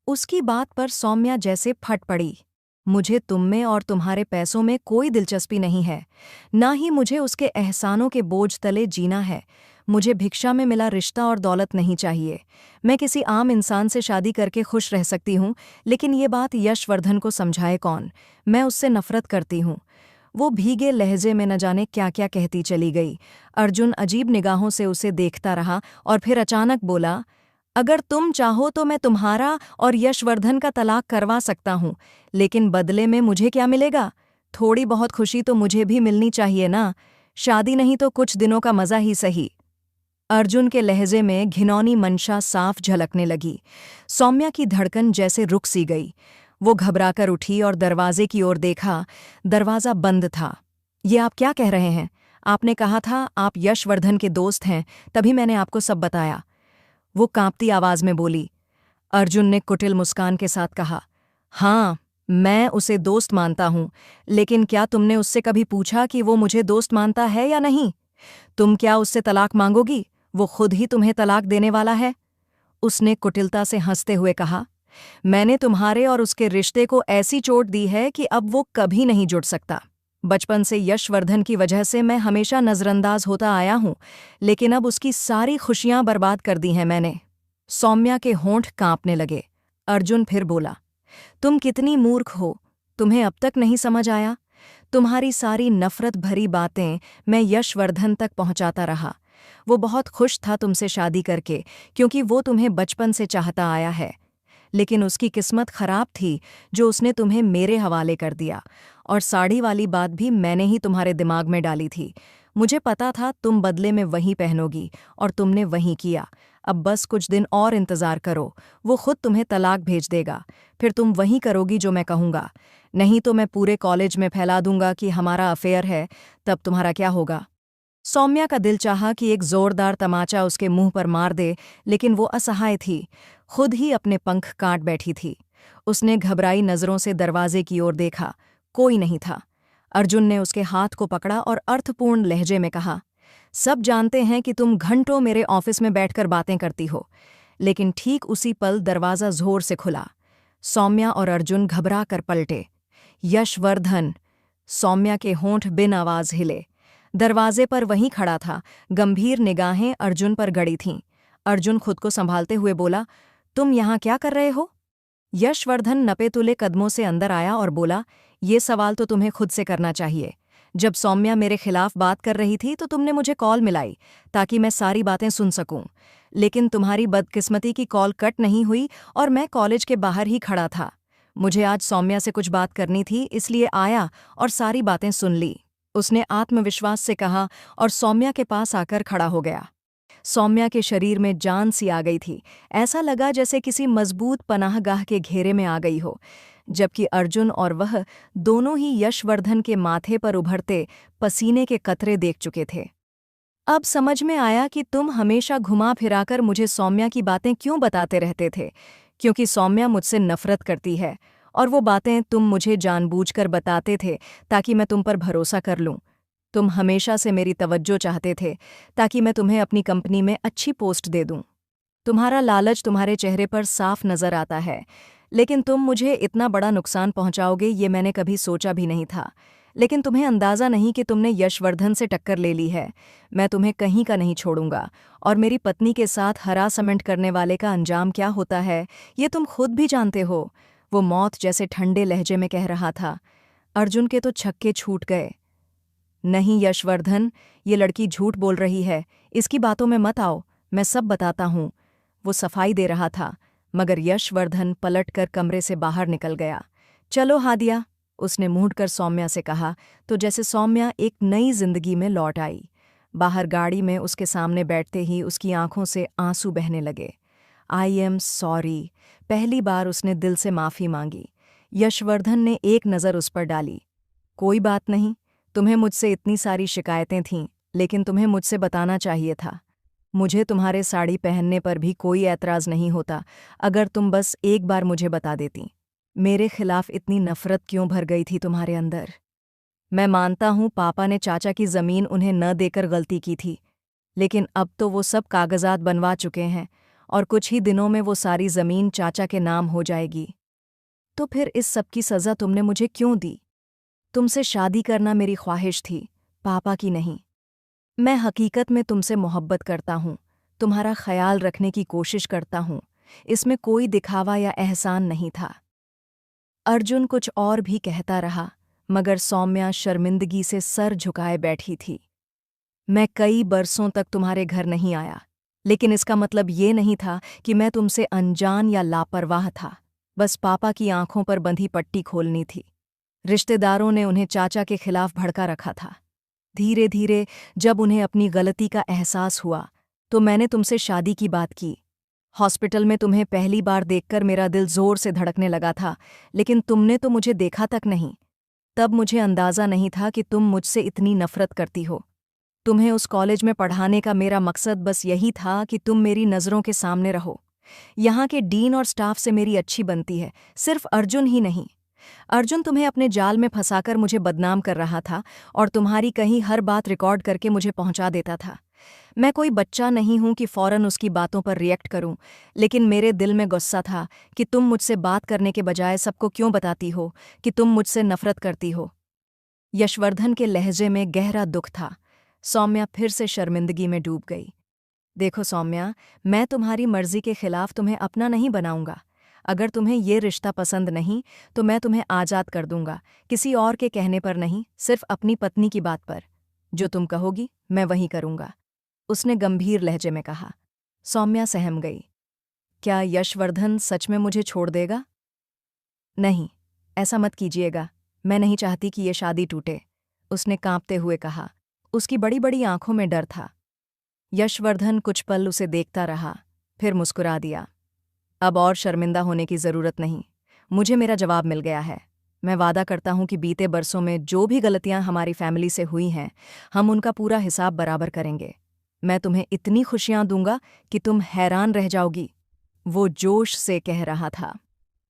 उसकी बात पर सौम्या जैसे फट पड़ी। मुझे तुम में और तुम्हारे पैसों में कोई दिलचस्पी नहीं है, ना ही मुझे उसके एहसानों के बोझ तले जीना है। मुझे भिक्षा में मिला रिश्ता और दौलत नहीं चाहिए। मैं किसी आम इंसान से शादी करके खुश रह सकती हूँ, लेकिन ये बात यशवर्धन को समझाए कौन? मैं उससे नफरत करती हूँ। वो भीगे लहजे में न जाने क्या क्या कहती चली गई। अर्जुन अजीब निगाहों से उसे देखता रहा और फिर अचानक बोला, अगर तुम चाहो तो मैं तुम्हारा और यशवर्धन का तलाक करवा सकता हूँ, लेकिन बदले में मुझे क्या मिलेगा? थोड़ी बहुत खुशी तो मुझे भी मिलनी चाहिए ना। शादी नहीं तो कुछ दिनों का मजा ही सही। अर्जुन के लहजे में घिनौनी मंशा साफ झलकने लगी। सौम्या की धड़कन जैसे रुक सी गई। वो घबराकर उठी और दरवाजे की ओर देखा। दरवाज़ा बंद था। ये आप क्या कह रहे हैं? आपने कहा था आप यशवर्धन के दोस्त हैं, तभी मैंने आपको सब बताया। वो कांपती आवाज में बोली। अर्जुन ने कुटिल मुस्कान के साथ कहा, हाँ, मैं उसे दोस्त मानता हूं, लेकिन क्या तुमने उससे कभी पूछा कि वो मुझे दोस्त मानता है या नहीं? तुम क्या उससे तलाक मांगोगी? वो खुद ही तुम्हें तलाक देने वाला है। उसने कुटिलता से हंसते हुए कहा, मैंने तुम्हारे और उसके रिश्ते को ऐसी चोट दी है कि अब वो कभी नहीं जुड़ सकता। बचपन से यशवर्धन की वजह से मैं हमेशा नजरअंदाज होता आया हूं, लेकिन अब उसकी सारी खुशियां बर्बाद कर दी हैं मैंने। सौम्या के होंठ कांपने लगे। अर्जुन फिर बोला, तुम कितनी मूर्ख हो, तुम्हें अब तक नहीं समझ आया? तुम्हारी सारी नफरत भरी बातें मैं यशवर्धन तक पहुंचाता रहा। वो बहुत खुश था तुमसे शादी करके, क्योंकि वो तुम्हें बचपन से चाहता आया है। लेकिन उसकी किस्मत खराब थी जो उसने तुम्हें मेरे हवाले कर दिया। और साड़ी वाली बात भी मैंने ही तुम्हारे दिमाग में डाली थी। मुझे पता था तुम बदले में वही पहनोगी, और तुमने वही किया। अब बस कुछ दिन और इंतज़ार करो, वो खुद तुम्हें तलाक भेज देगा। फिर तुम वही करोगी जो मैं कहूँगा। नहीं तो मैं पूरे कॉलेज में फैला दूंगा कि हमारा अफेयर है, तब तुम्हारा क्या होगा? सौम्या का दिल चाहा कि एक जोरदार तमाचा उसके मुंह पर मार दे, लेकिन वो असहाय थी। खुद ही अपने पंख काट बैठी थी। उसने घबराई नजरों से दरवाजे की ओर देखा। कोई नहीं था। अर्जुन ने उसके हाथ को पकड़ा और अर्थपूर्ण लहजे में कहा, सब जानते हैं कि तुम घंटों मेरे ऑफिस में बैठकर बातें करती हो। लेकिन ठीक उसी पल दरवाज़ा जोर से खुला। सौम्या और अर्जुन घबरा कर पलटे। यशवर्धन! सौम्या के होंठ बिन आवाज हिले। दरवाजे पर वहीं खड़ा था। गंभीर निगाहें अर्जुन पर गड़ी थीं। अर्जुन खुद को संभालते हुए बोला, तुम यहाँ क्या कर रहे हो? यशवर्धन नपे-तुले कदमों से अंदर आया और बोला, ये सवाल तो तुम्हें खुद से करना चाहिए। जब सौम्या मेरे खिलाफ बात कर रही थी तो तुमने मुझे कॉल मिलाई, ताकि मैं सारी बातें सुन सकूं। लेकिन तुम्हारी बदकिस्मती की कॉल कट नहीं हुई और मैं कॉलेज के बाहर ही खड़ा था। मुझे आज सौम्या से कुछ बात करनी थी, इसलिए आया और सारी बातें सुन ली। उसने आत्मविश्वास से कहा और सौम्या के पास आकर खड़ा हो गया। सौम्या के शरीर में जान सी आ गई थी। ऐसा लगा जैसे किसी मजबूत पनाहगाह के घेरे में आ गई हो। जबकि अर्जुन और वह दोनों ही यशवर्धन के माथे पर उभरते पसीने के कतरे देख चुके थे। अब समझ में आया कि तुम हमेशा घुमा फिराकर मुझे सौम्या की बातें क्यों बताते रहते थे। क्योंकि सौम्या मुझसे नफरत करती है, और वो बातें तुम मुझे जानबूझकर बताते थे ताकि मैं तुम पर भरोसा कर लूं। तुम हमेशा से मेरी तवज्जो चाहते थे, ताकि मैं तुम्हें अपनी कंपनी में अच्छी पोस्ट दे दूं। तुम्हारा लालच तुम्हारे चेहरे पर साफ नजर आता है, लेकिन तुम मुझे इतना बड़ा नुकसान पहुंचाओगे ये मैंने कभी सोचा भी नहीं था। लेकिन तुम्हें अंदाज़ा नहीं कि तुमने यशवर्धन से टक्कर ले ली है। मैं तुम्हें कहीं का नहीं छोड़ूंगा, और मेरी पत्नी के साथ हरासमेंट करने वाले का अंजाम क्या होता है, ये तुम खुद भी जानते हो। वो मौत जैसे ठंडे लहजे में कह रहा था। अर्जुन के तो छक्के छूट गए। नहीं यशवर्धन, ये लड़की झूठ बोल रही है, इसकी बातों में मत आओ, मैं सब बताता हूँ। वो सफाई दे रहा था, मगर यशवर्धन पलटकर कमरे से बाहर निकल गया। चलो हादिया, उसने मूंढकर सौम्या से कहा, तो जैसे सौम्या एक नई जिंदगी में लौट आई। बाहर गाड़ी में उसके सामने बैठते ही उसकी आंखों से आंसू बहने लगे। आई एम सॉरी। पहली बार उसने दिल से माफ़ी मांगी। यशवर्धन ने एक नज़र उस पर डाली। कोई बात नहीं, तुम्हें मुझसे इतनी सारी शिकायतें थीं, लेकिन तुम्हें मुझसे बताना चाहिए था। मुझे तुम्हारे साड़ी पहनने पर भी कोई ऐतराज़ नहीं होता, अगर तुम बस एक बार मुझे बता देती। मेरे खिलाफ इतनी नफ़रत क्यों भर गई थी तुम्हारे अंदर? मैं मानता हूँ पापा ने चाचा की ज़मीन उन्हें न देकर गलती की थी, लेकिन अब तो वो सब कागज़ात बनवा चुके हैं, और कुछ ही दिनों में वो सारी ज़मीन चाचा के नाम हो जाएगी। तो फिर इस सब की सज़ा तुमने मुझे क्यों दी? तुमसे शादी करना मेरी ख्वाहिश थी, पापा की नहीं। मैं हकीकत में तुमसे मोहब्बत करता हूँ, तुम्हारा ख्याल रखने की कोशिश करता हूँ। इसमें कोई दिखावा या एहसान नहीं था। अर्जुन कुछ और भी कहता रहा, मगर सौम्या शर्मिंदगी से सर झुकाए बैठी थी। मैं कई बरसों तक तुम्हारे घर नहीं आया, लेकिन इसका मतलब ये नहीं था कि मैं तुमसे अनजान या लापरवाह था। बस पापा की आंखों पर बंधी पट्टी खोलनी थी। रिश्तेदारों ने उन्हें चाचा के खिलाफ भड़का रखा था। धीरे धीरे जब उन्हें अपनी गलती का एहसास हुआ, तो मैंने तुमसे शादी की बात की। हॉस्पिटल में तुम्हें पहली बार देखकर मेरा दिल जोर से धड़कने लगा था, लेकिन तुमने तो मुझे देखा तक नहीं। तब मुझे अंदाज़ा नहीं था कि तुम मुझसे इतनी नफ़रत करती हो। तुम्हें उस कॉलेज में पढ़ाने का मेरा मकसद बस यही था कि तुम मेरी नज़रों के सामने रहो। यहाँ के डीन और स्टाफ से मेरी अच्छी बनती है, सिर्फ अर्जुन ही नहीं। अर्जुन तुम्हें अपने जाल में फंसाकर मुझे बदनाम कर रहा था और तुम्हारी कहीं हर बात रिकॉर्ड करके मुझे पहुंचा देता था। मैं कोई बच्चा नहीं हूं कि फ़ौरन उसकी बातों पर रिएक्ट करूं, लेकिन मेरे दिल में गुस्सा था कि तुम मुझसे बात करने के बजाय सबको क्यों बताती हो कि तुम मुझसे नफ़रत करती हो। यशवर्धन के लहजे में गहरा दुख था। सौम्या फिर से शर्मिंदगी में डूब गई। देखो सौम्या, मैं तुम्हारी मर्जी के खिलाफ तुम्हें अपना नहीं बनाऊंगा। अगर तुम्हें ये रिश्ता पसंद नहीं, तो मैं तुम्हें आज़ाद कर दूंगा, किसी और के कहने पर नहीं, सिर्फ अपनी पत्नी की बात पर। जो तुम कहोगी, मैं वही करूंगा, उसने गंभीर लहजे में कहा। सौम्या सहम गई। क्या यशवर्धन सच में मुझे छोड़ देगा? नहीं, ऐसा मत कीजिएगा। मैं नहीं चाहती कि ये शादी टूटे, उसने कांपते हुए कहा। उसकी बड़ी बड़ी आंखों में डर था। यशवर्धन कुछ पल उसे देखता रहा, फिर मुस्कुरा दिया। अब और शर्मिंदा होने की ज़रूरत नहीं। मुझे मेरा जवाब मिल गया है। मैं वादा करता हूं कि बीते बरसों में जो भी गलतियां हमारी फैमिली से हुई हैं, हम उनका पूरा हिसाब बराबर करेंगे। मैं तुम्हें इतनी खुशियां दूंगा कि तुम हैरान रह जाओगी, वो जोश से कह रहा था।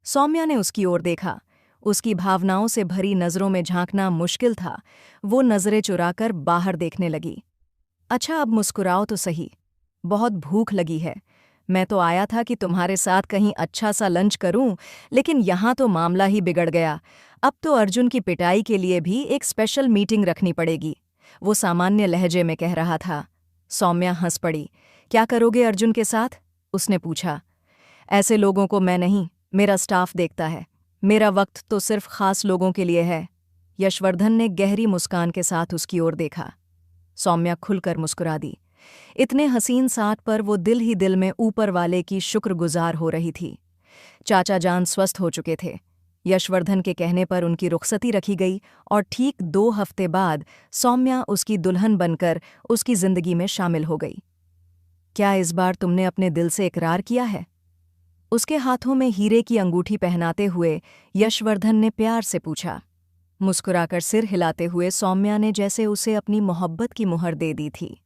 सौम्या ने उसकी ओर देखा। उसकी भावनाओं से भरी नज़रों में झांकना मुश्किल था। वो नज़रें चुराकर बाहर देखने लगी। अच्छा, अब मुस्कुराओ तो सही। बहुत भूख लगी है। मैं तो आया था कि तुम्हारे साथ कहीं अच्छा सा लंच करूं, लेकिन यहाँ तो मामला ही बिगड़ गया। अब तो अर्जुन की पिटाई के लिए भी एक स्पेशल मीटिंग रखनी पड़ेगी, वो सामान्य लहजे में कह रहा था। सौम्या हंस पड़ी। क्या करोगे अर्जुन के साथ? उसने पूछा। ऐसे लोगों को मैं नहीं, मेरा स्टाफ देखता है। मेरा वक्त तो सिर्फ खास लोगों के लिए है। यशवर्धन ने गहरी मुस्कान के साथ उसकी ओर देखा। सौम्या खुलकर मुस्कुरा दी। इतने हसीन साथ पर वो दिल ही दिल में ऊपर वाले की शुक्रगुजार हो रही थी। चाचा जान स्वस्थ हो चुके थे। यशवर्धन के कहने पर उनकी रुखसती रखी गई और ठीक 2 हफ्ते बाद सौम्या उसकी दुल्हन बनकर उसकी जिंदगी में शामिल हो गई। क्या इस बार तुमने अपने दिल से इकरार किया है? उसके हाथों में हीरे की अंगूठी पहनाते हुए यशवर्धन ने प्यार से पूछा। मुस्कुराकर सिर हिलाते हुए सौम्या ने जैसे उसे अपनी मोहब्बत की मुहर दे दी थी।